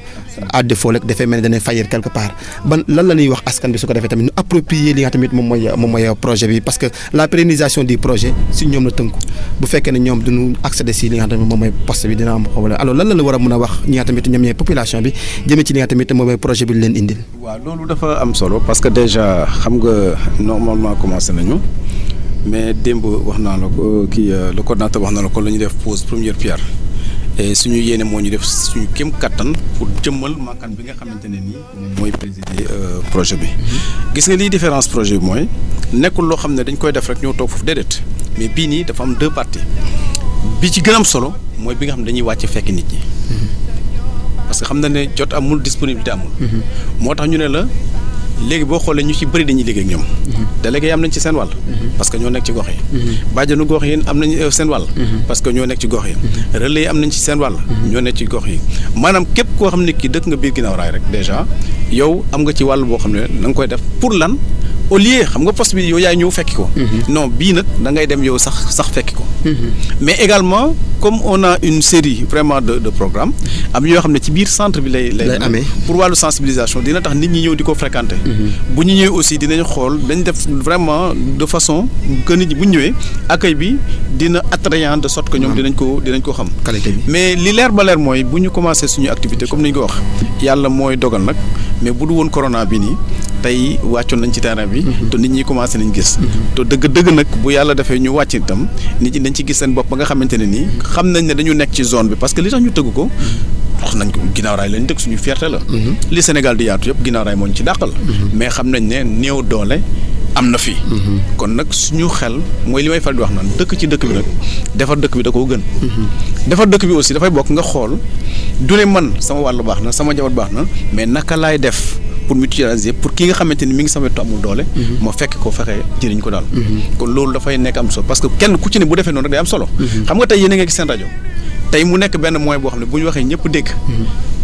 à défaut rek dafay mel ni dañuy faillir quelque part lan la ñuy wax askan bi su ko defee tamit ñu approprier li nga tamit moom mooy projet bi parce que la pérennisation du projet si ñoom la tënku bu fekkee ne ñoom duñu accéder si li nga tamit moom mooy poste bi dina am problème alors lan la war a mën a wax ñi nga tamit ñoom ñooy population bi jëmee ci li nga tamit moom mooy projet bi ñu leen indil. waaw loolu dafa am solo parce que déjà xam nga normalement commencé nañu. mais démb wax naa la ko le coordinateur wax na la ko la ñu def pose première pierre et suñu yéene moo ñu def suñu kéem kattan pour jëmmal maakan bi nga xamante ne nii mooy présider projet bi. gis nga liy différence projet bi mooy nekkul loo xam ne dañ koy def rek ñoo toog foofu déedéet mais bii nii dafa am deux parties bi ci gën a am solo mooy bi nga xam ne dañuy wàcc fekk nit ñi parce que xam na ne jot amul disponibilité amul. moo tax ñu ne la léegi boo xoolee ñu ci bëri dañuy liggéey ak ñoom. délégué yi am nañ ci seen wàll. parce que ñoo nekk ci gox yi. bàjjenu gox yi am nañ seen wàll. parce que ñoo nekk ci gox yi. relais yi am nañ ci seen wàll. ñoo nekk ci gox yi maanaam képp koo xam ne kii dëkk nga biir ginnaaw raay rek déjà yow am nga ci wàll boo xam ne na nga koy def pour lan au lieu xam nga poste bi yow yaay ñëw fekki ko. non bii nag da ngay dem yow sax fekki ko. mais également comme on a une série vraiment de programmes am yoo xam ne ci biir centre bi lay amee pour wàllu sensibilisation dina tax nit ñi ñëw di ko fréquenter. bu ñu ñëwee aussi dinañ xool dañ def vraiment de façon que nit ñi bu ñu ñëwee accueil bi dina attrayant de sorte que ñoom dinañ ko xam. qualité bi mais li leer ba leer mooy bu ñu commencé suñu activité comme ni ñu ko wax yàlla mooy dogal nag mais bu du woon corona bi nii tey wàccoon nañ ci terrain bi. te nit ñi commencé nañ gis. te dëgg nag bu yàlla defee ñu wàcc itam nit ñi dañ ci gis seen bopp ba nga xamante ne nii xam nañ ne dañu nekk ci zone bi parce que li tax ñu tëgg ko wax nañ ko ginnaaw raay lañ dëkk suñu fierté la. li Sénégal di yaatu yëpp ginnaaw raay moo ñu ci dàqal. mais xam nañ ne néew doole am na fii. kon nag suñu xel mooy li may fal di wax naan dëkk ci dëkk bi nag defar dëkk bi da koo gën. defar dëkk bi aussi dafay bokk nga xool du ne man sama wàll baax na sama njaboot baax na mais naka laay def pour mutualiser pour ki nga xamante ni mi ngi sama wetu amul doole. ma fekk ko fexe jëriñ ko daal. kon loolu dafay nekk am solo parce que kenn ku ci ne bu defee noonu rek day am solo. xam nga tey yéen a ngi gis seen rajo tey mu nekk benn moyen boo xam ne bu ñu waxee ñëpp dégg.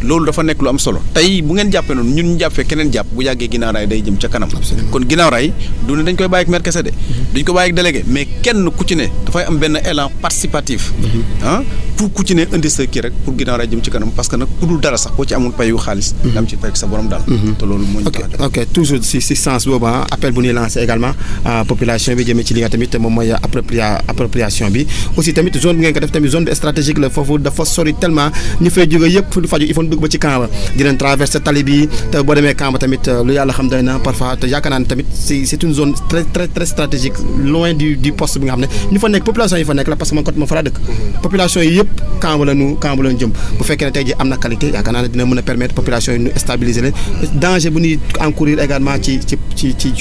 loolu dafa nekk lu am solo tey bu ngeen jàppee noonu ñun ñu jàppee keneen jàpp bu yàggee ginnaaw raay day jëm ca kanam. kon ginnaaw raay du ne dañ koy bàyyi ak maire kese de. duñ ko bàyyi ak délégué mais kenn ku ci ne dafay am benn élan participatif. pour ku ci ne indi sa kii rek pour ginnaaw raay jëm ci kanam parce que nag ku dul dara sax boo ci amul payu xaalis. nga am ci pay sa borom daal. te loolu moo ñu ok toujours si sens boobu appel bu ñuy lancé également population bi jëmee ci li nga tamit moom mooy appropriation bi aussi tamit zone bi ngeen ko def tamit zone bi stratégique la foofu dafa sori tellement ñu fay jóge yëpp fu faju il faut dugg ba ci camp ba dinañ traverser tali bi te boo demee camp ba tamit lu yàlla xam doy na parfois te yaakaar naa ne tamit c'est une zone très très très stratégique loin du poste bi nga xam ne ñu fa nekk population yi fa nekk la parce que man côté ma fa laa dëkk population yi yëpp camp la ñu jëm bu fekkee ne tey ji am na qualité yaakaar naa ne dina mën a permettre population yi ñu stabiliser leen danger bu ñuy encourir également ci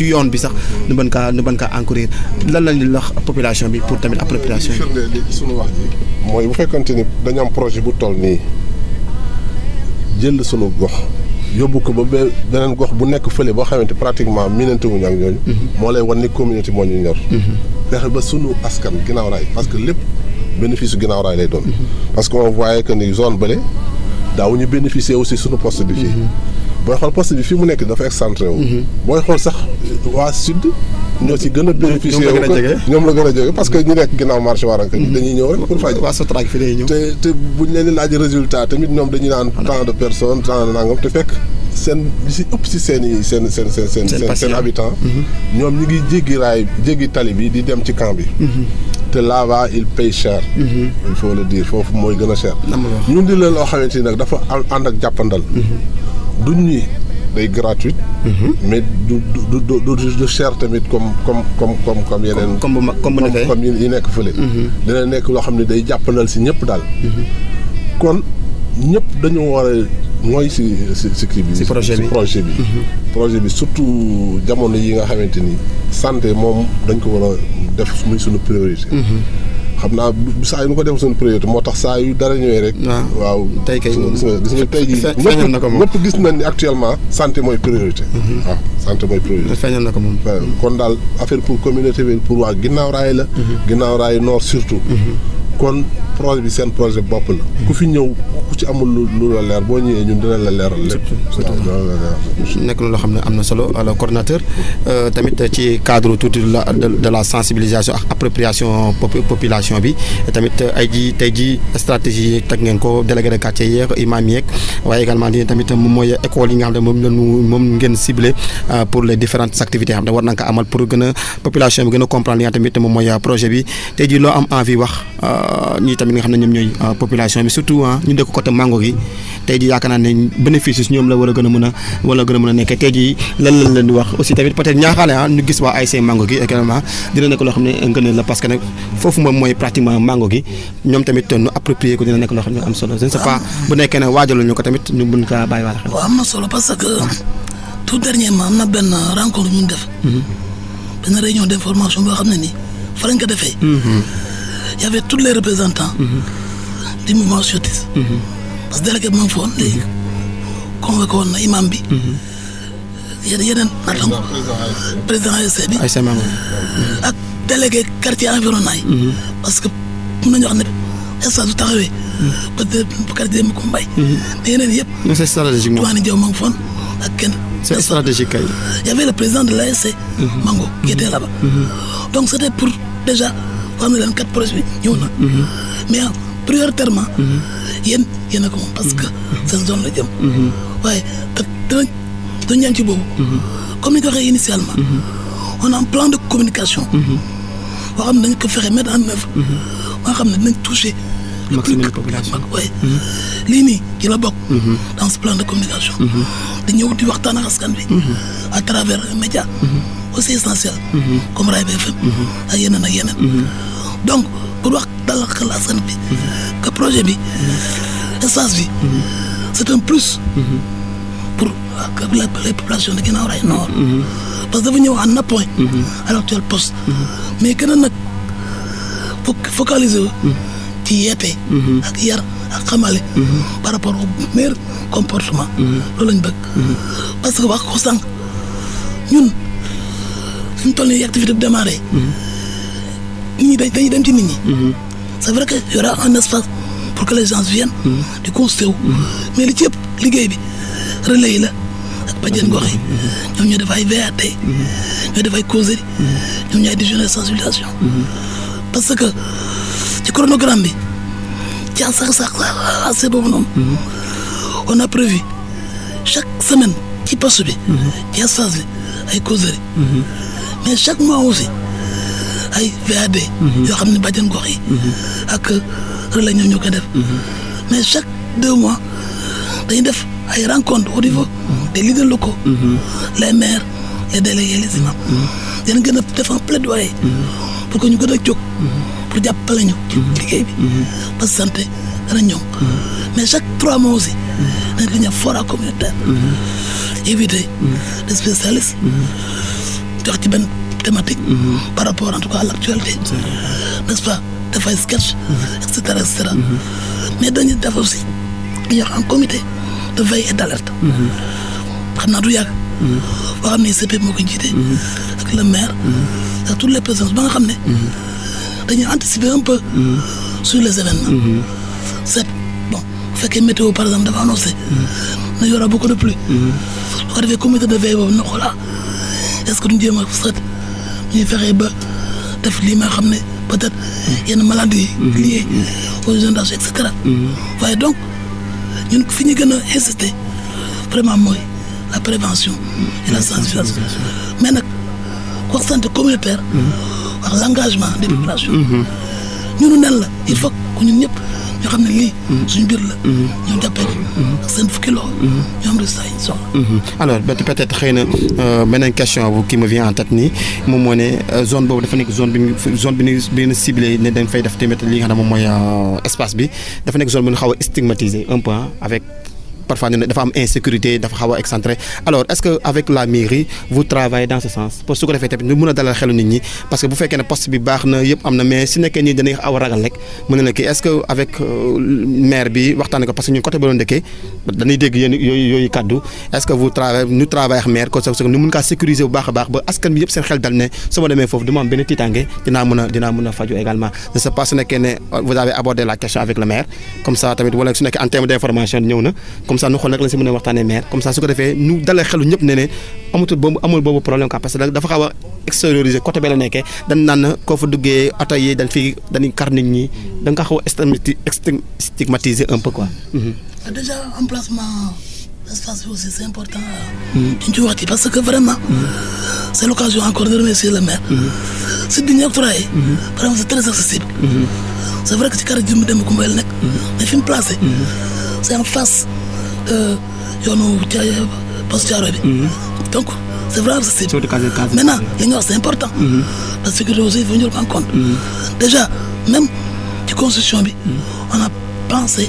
yoon bi sax ñu mën kaa encourir lan lañu wax population bi pour tamit appropriation li suñu wax ji mooy bu fekkante ni dañu am projet bu toll nii jël sunu gox yóbbu ko ba beneen gox bu nekk fële boo xamante pratiquement miinante wuñu ak ñooñu moo lay wan ni communauté moo ñu ñor fexe ba sunu askan ginnaaw raay parce que lépp bénéfice u ginnaaw raay lay doon parce que on voyait que ni zone bële daawuñu bénéficier aussi sunu poste bi fii booy xool poste bi fii mu nekk dafa excentré wu booy xool sax waa sud ñoo ci gën a bénéficier wu ñoom la gën a jege parce que ñu nekk ginnaaw marché Waranka dañuy ñëw rek pour faj waa Sotrac fi day ñëw te buñ leen di laaj résultat tamit ñoom dañuy naan tant de personnes tant de nangam te fekk seen li si ëpp si seen habitant ñoom ñi ngi jéggi tali bi di dem ci camp bi te là-bas il paye cher il faut le dire foofu mooy gën a cher ñun di leen loo xamante ni nag dafa ànd ak jàppandal duñ ñi day gratuite mais du cher tamit comme yeneen comme yi nekk fële dina nekk loo xam ne day jàppandal si ñëpp daal kon ñëpp dañu war a mooy si kii bi si projet bi surtout jamono yi nga xamante ni santé moom dañ ko war a def muy suñu priorité xam naa saa yu ñu ko def suñu priorité moo tax saa yu dara ñëwee rek waaw tey kay gis nga tey jii ñëpp gis nañ ni actuellement santé mooy priorité waaw santé mooy priorité feeñal na ko moom kon daal affaire pour communauté bi pour waa ginnaaw raay la ginnaaw raay nord surtout kon projet bi seen projet bopp la ku fi ñëw ku ci amul lu la leer boo ñëwee ñun dina la leeral lépp nekk na loo xam ne am na solo alors coordonnateur tamit ci cadre tuuti de la sensibilisation ak appropriation population bi tamit tey ji stratégie teg ngeen ko délégué de quartier yeeg imam yeeg waaye également dina tamit moom mooy école yi nga xam ne moom ngeen ciblé pour les différentes activités xam ne war na ko amal pour gën a population bi gën a comprendre li nga tamit moom mooy projet bi tey ji loo am envie wax ñii tamit nga xam ne ñoom ñooy population bi surtout ñu dëkk côté mango gi tey jii yaakaar naa ne bénéfice ñoom la war a gën a mën a nekkee tey jii lan lañ leen di wax aussi tamit peut-être ñaaxaale ñu gis waa ASC mango gi également dina nekk loo xam ne ngëneel la parce que nag foofu moom mooy pratiquement mango gi ñoom tamit ñu approprier ko dina nekk loo xam ne am solo je ne sais pas bu nekkee ne waajalul ñu ko tamit ñu mën kaa bàyyi wàll xel. waaw am na solo parce que tout dernièrement am na benn rencontre ñu def. benn réunion d'information boo xam ne nii fa lañ ko defee. Il y avait tous les représentants du mouvement socialiste. Parce que délégué bi ma ngi foon léegi convoqué woon na imam bi. yeneen naataango président ASC bi. ASC Mango. ak délégué quartier environnant yi. parce que mun nañu wax ne espace bu taxawee. peut-être quartier mu ko mbay. te yeneen yëpp. non c'est stratégique moom. Toumani Diaw ma ngi foon ak kenn. c'est stratégique kay. Il y avait le président de l'ASC Mango qui était là-bas. Donc c'était pour déjà xam ne leen 4 projets bi ñëw na. mais prioritairement. yéen a ko moom parce que seen zone la jëm. waaye te dinañ ñaan ci boobu. comme ni ko waxee initialement. on a un plan de communication. boo xam ne dañ ko fexe mettre en œuvre. ba nga xam ne dinañ toucher. maximum de population. waaye lii nii ci la bokk. dans ce plan de communication. di ñëw di waxtaan ak askan bi. à travers un média. aussi essentiel. comme Rail BFM. ak yeneen. donc pour wax dalal xel askan bi. que projet bi. espace bi. c'est un plus. pour les populations de Guinaw Rail Nord. parce que dafa ñëw en appoint. à l'actuel poste. mais gën a nag focaliser ci yeete. ak yar ak xamale. par rapport au meilleur comportement. loolu lañ bëgg. parce que wax ko sànq ñun suñu toll nii activité bi démarré. nit ñi dañuy dem ci nit ñi. c'est vrai que y aura un espace pour que les gens viennent. di constater wu. mais li ci ëpp liggéey bi relais yi la ak bajjen gox yi. ñoom ñoo def ay VAT. ñoo def ay causeries. ñoom ñooy déjeuner sensibilisation. parce que ci chronogramme bi ci sax boobu noonu. on a prévu chaque semaine ci poste bi. ci espace bi ay causeries. mais chaque mois aussi ay VAD. yoo xam ne bàjjen gox yi. ak relais ñoo koy def. mais chaque 2 mois dañuy def ay rencontres au niveau des leaders locaux. les maires les délégués les imams. dinañ gën a def un plaidoyer. pour que ñu gën a jóg. pour jàppale ñu. ci liggéey bi. parce que santé dana ñëw. mais chaque 3 mois aussi. dañ li ñuy wax forum communautaire. éviter des spécialistes. jox ci benn thématique. par rapport en tout cas à l'actualité. n'est-ce pas dafay sketch. et cetera. mais dañuy def aussi ñu wax un comité de veille et d'alerte. xam naa du yàgg. boo xam ne ICP moo ko jiite. ak le maire. ak toutes les présences ba nga xam ne. dañuy anticiper un peu. sur les événements. c'est bon bu fekkee météo par exemple dafa annoncé. ne y aura beaucoup de pluie. bu ko defee comité de veille boobu na xoolaa est-ce que duñ jéem a seet ñuy fexe ba def lii ma xam ne peut-être yenn maladies liées aux inondations et cetera. waaye donc ñun fi ñu gën a insister vraiment mooy la prévention et la sensibilisation. mais nag wax santé communautaire. wax l'engagement des populations. ñunu nen la il faut que ñun ñëpp ñoo xam ne lii suñu mbir la. ñoo jàppee ak seen fukki loxo. ñoo am résultat yi soxla. alors peut-être xëy na beneen question bu qui me vient en tête nii moom moo ne zone boobu dafa nekk zone bi ñu ciblé ne dañ fay def tamit li nga xam ne moom mooy espace bi dafa nekk zone bu ñu xaw a stigmatisé un peu avec. Parfois dafa am insécurité dafa xaw a excentré alors est-ce que avec la mairie vous travaillez dans ce sens pour su ko defee tamit ñu mën a dalal xelu nit ñi parce que bu fekkee ne poste bi baax na yëpp am na mais si nekkee nii dañuy aw a ragal rek mën na la kii est-ce que avec maire bi waxtaanee ko parce que ñun côté ba doon dëkkee dañuy dégg yéen yooyu kaddu est-ce que vous travaillez ak maire ko ñu mën kaa sécuriser bu baax a baax ba askan bi yëpp seen xel dal ne su ma demee foofu du ma am benn tiitaange dinaa mën a faju également je sais pas su nekkee ne vous avez abordé la question avec le maire comme ça tamit wala su nekkee en terme d'information ñëw na comme ça nu xool nag la si mën a waxtaanee maire comme ça su ko defee ñu dalee xelu ñëpp ne amul boobu problème quoi parce que dafa xaw a extérioriser côté bi la nekkee dañ naan koo fa duggee oto yi dañuy kar nit ñi da nga ko xaw a stigmatiser un peu quoi. déjà emplacement espace bi aussi c'est important. ñu ci wax ci parce que vraiment. c'est l'occasion encore de remercier le maire. site bi ñu octroyé. vraiment c'est très accessible. c'est vrai que ci quartier bi mu dem Koumbayel nekk. mais fi mu placé. c'est en face. yoonu poste Thiaroye bi. donc c'est vraiment accessible. maintenant li nga wax c'est important. parce que sécurité aussi il faut ñu jël ko en compte. déjà même ci construction bi. on a pensé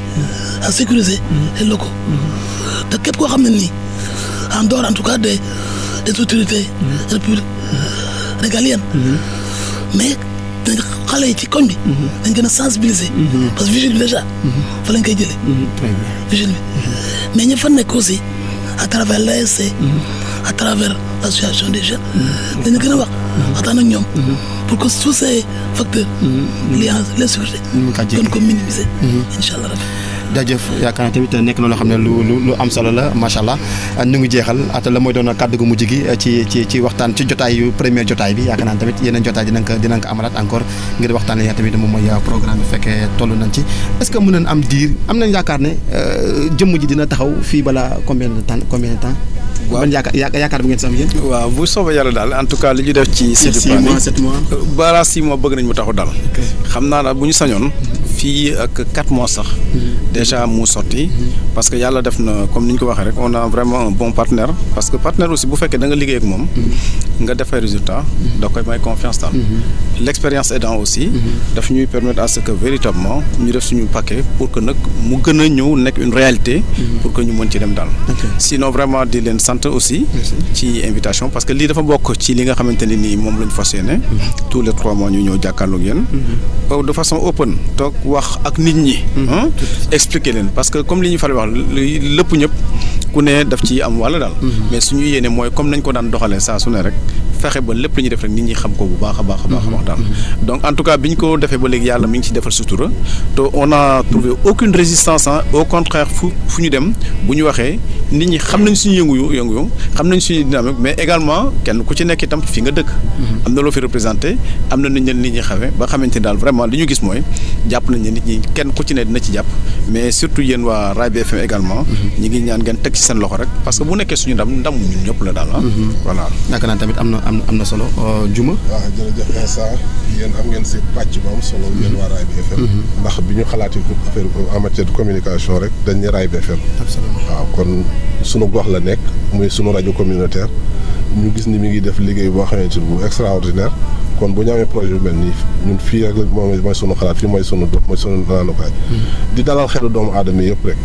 à sécuriser les locaux. te képp koo xam ne nii en dehors en tout cas des autorités républiques régaliennes. mais xale yi ci koñ bi. dañ gën a sensibiliser. parce que vigile bi déjà. fa lañ koy jëlee. vigile bi mais ñi fa nekk aussi à travers l'ASC à travers l'association des jeunes dañu gën a wax waxtaan ak ñoom pour que tous ces facteurs liés à l'insécurité gën ko minimiser incha allah jaajëf yaakaar naa tamit nekk na loo xam ne lu am solo la macha allah ñu ngi jeexal ata la mooy doon kàddu gu mujj gi ci waxtaan ci jotaayu premier jotaay bi yaakaar naa tamit yeneen jotaay dinañ ko amalaat encore ngir waxtaan yaa tamit moom mooy programme bi fekkee toll nañ ci est-ce que mën nañ am diir am nañ yaakaar ne jëmm ji dina taxaw fii balaa combien de temps waaw ban yaakaar bu ngeen sam yéen waaw bu soobee yàlla daal en tout cas li ñu def ci 7 mois balaa 6 mois bëgg nañ mu taxaw daal xam naa daal bu ñu sañoon fii ak 4 mois sax déjà mu sorti parce que yàlla def na comme ni ñu ko waxee rek on a vraiment un bon partenaire parce que partenaire aussi bu fekkee da nga liggéey ak moom nga def ay résultats da koy may confiance daal l'expérience aidant aussi daf ñuy permettre à ce que véritablement ñu def suñu paquet pour que nag mu gën a ñëw nekk une réalité pour que ñu mën ci dem daal sinon vraiment di leen sant aussi ci invitation parce que lii dafa bokk ci li nga xamante ne nii moom la ñu fas yéene tous les 3 mois ñu ñëw jàkkaarloog yéen de façon open toog wax ak nit ñi expliquer leen parce que comme li ñu faral wax lépp ñëpp ku ne daf ci am wàll daal mais suñu yéene mooy comme nañ ko daan doxalee saa su ne rek fexe ba lépp lu ñuy def rek nit ñi xam ko bu baax a baax a baax a baax daal donc en tout cas bi ñu ko defee ba léegi yàlla mi ngi ci defal sutura te on a trouvé aucune résistance au contraire fu ñu dem bu ñu waxee nit ñi xam nañ suñu yëngu xam nañ suñu dynamique mais également kenn ku ci nekk itam fi nga dëkk am na loo fi représenté am na nit ñi xamee ba xamante ni daal vraiment li ñu gis mooy jàpp nañ ne nit ñi kenn ku ci ne dina ci jàpp mais surtout yéen waa Rail bi FM également ñi ngi ñaan ngeen teg ci seen loxo rek parce que bu nekkee suñu ndam ñun ñëpp la daal voilà yaakaar naa tamit am na solo Juma. waaw jërëjëf Insa yéen am ngeen si pàcc bu am solo yéen waa Rail bi FM ndax bi ñu xalaatee affaire en matière de communication rek dañ ne Rail bi FM waaw kon sunu gox la nekk muy sunu rajo communautaire ñu gis ni mi ngi def liggéey boo xamante ni bu extraordinaire kon bu ñu amee projet bu mel nii ñun fii rek mooy sunu xalaat fii mooy sunu naanukaay di dalal xelu doomu aadama yëpp rek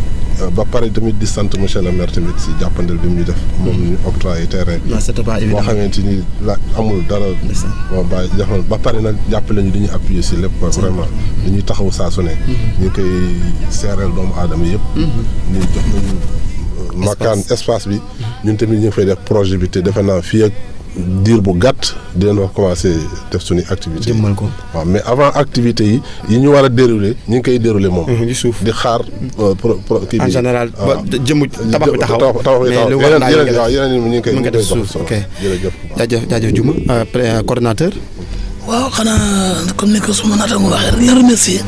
ba pare tamit di sant monsieur le maire tamit si jàppandel bi mu ñu def moom ñu octroyé terrain boo xamante ni la amul dara ba pare nag jàppale ñu dañuy appuyer si lépp vraiment dañuy taxaw saa su ne ñu koy seereel doomu aadama yëpp ñu jox nañu makaan espace bi ñun tamit ñu ngi fay def projet bi te defe naa fii ak diir bu gàtt dinañ wax commencé def suñu activité jëmmal ko waaw mais avant activité yi ñu war a dérouler ñu ngi koy dérouler moom di suuf di xaar kii bi en général jëmm tabax bi taxaw mais lu war naa yeneen ñu ngi koy def suuf ok jërëjëf jaajëf Juma coordonnateur waaw xanaa comme ni ko suma naataango waxee rek la remercier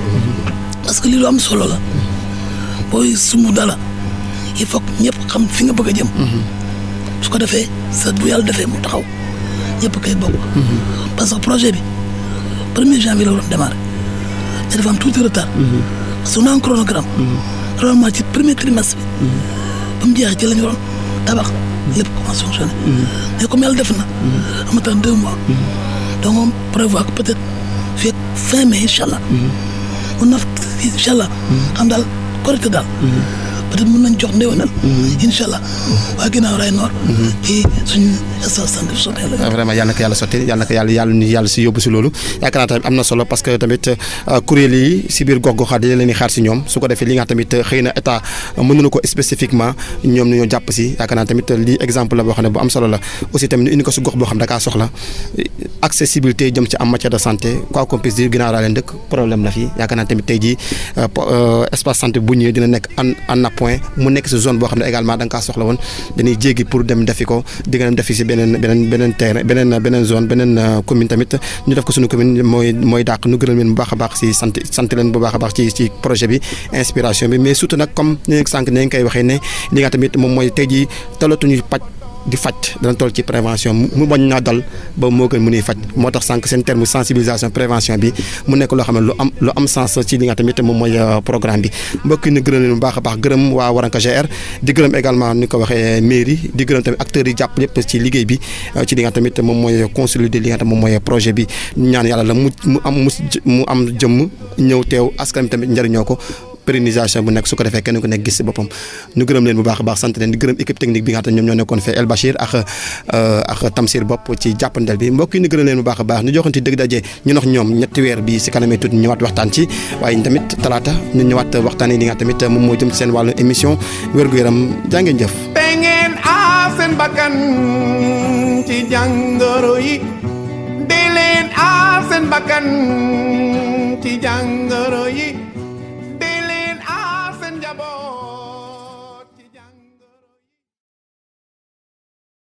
parce que lii lu am solo la booy sumu dala il faut que ñëpp xam fi nga bëgg a jëm su ko defee sa bu yàlla defee mu taxaw ñëpp koy bokk parce que projet bi 1er janvier la waroon démarrer te dafa am tuuti retard parce que on a un chronogramme normalement ci premier trimestre bi ba mu jeexee ci la ñu waroon tabax lépp commencé fonctionner mais comme yàlla def na amataan 2 mois donc on prévoit que peut-être fii fin mai incha allah mun na incha allah xam daal correcte daal peut-être mën nañ jox ndéwénal incha allah waa ginnaaw Rail Nord ci suñu station de santé la vraiment yàlla na ko yàlla sotti yàlla na ko yàlla si yóbbu si loolu yaakaar naa tamit am na solo parce que tamit kuréel yi si biir gox-goxaat yi leen di xaar si ñoom su ko defee li nga xam tamit xëy na état mën na ko spécifiquement ñoom ñoo jàpp si yaakaar naa tamit lii exemple la boo xam ne bu am solo la aussi tamit indi ko si gox boo xam ne da kaa soxla accessibilité jëm ci en matière de santé quoi qu'on puisse dire ginnaaw leen dëkk problème la fii yaakaar naa tamit tey jii espace santé bu ñëwee dina nekk en point mu nekk si zone boo xam ne également da nga kaa soxla woon dañuy jéggi pour dem defi ko di nga dem defi si beneen terrain beneen zone beneen commune tamit ñu def ko suñu commune mooy dàq ñu gënal leen bu baax a baax si sant leen bu baax a baax ci projet bi inspiration bi mais surtout nag comme ni sànq ne nga koy waxee ne li nga tamit moom mooy tey jii talatuñu paj di faj dana toll ci prévention mu bañ naa dal ba moo gën mënuy faj moo tax sànq seen terme sensibilisation prévention bi mu nekk loo xam ne lu am sens ci li nga tamit moom mooy programme bi mbokk yi ñu gërëm leen bu baax a baax gërëm waa Waranka GR di gërëm également ni ko waxee mairie di gërëm tamit acteurs yi jàpp lépp ci liggéey bi ci li nga tamit moom mooy consolider li nga tamit moom mooy projet bi ñaan yàlla la mu am jëmm ñëw teew askan bi tamit njëriñoo ko pérennisation bu nekk su ko defee kenn ku nekk gis si boppam ñu gërëm leen bu baax a baax sant leen di gërëm équipe technique bi nga xam ne ñoom ñoo nekkoon fee El Bachir ak Tamsir Bopp ci jàppandel bi mbokk yi ñu gërëm leen bu baax a baax ñu joxanti dëgg daje ñu nox ñoom ñetti weer bi si kanamee tuuti ñëwaat waxtaan ci waaye tamit talaata ñu ñëwaat waxtaan yi li nga tamit moom moo jëm ci seen wàllu émission wér-gu-yaram jaa ngeen jëf seen bakkan ci jàngoro yi dee leen aar seen bakkan ci jàngoro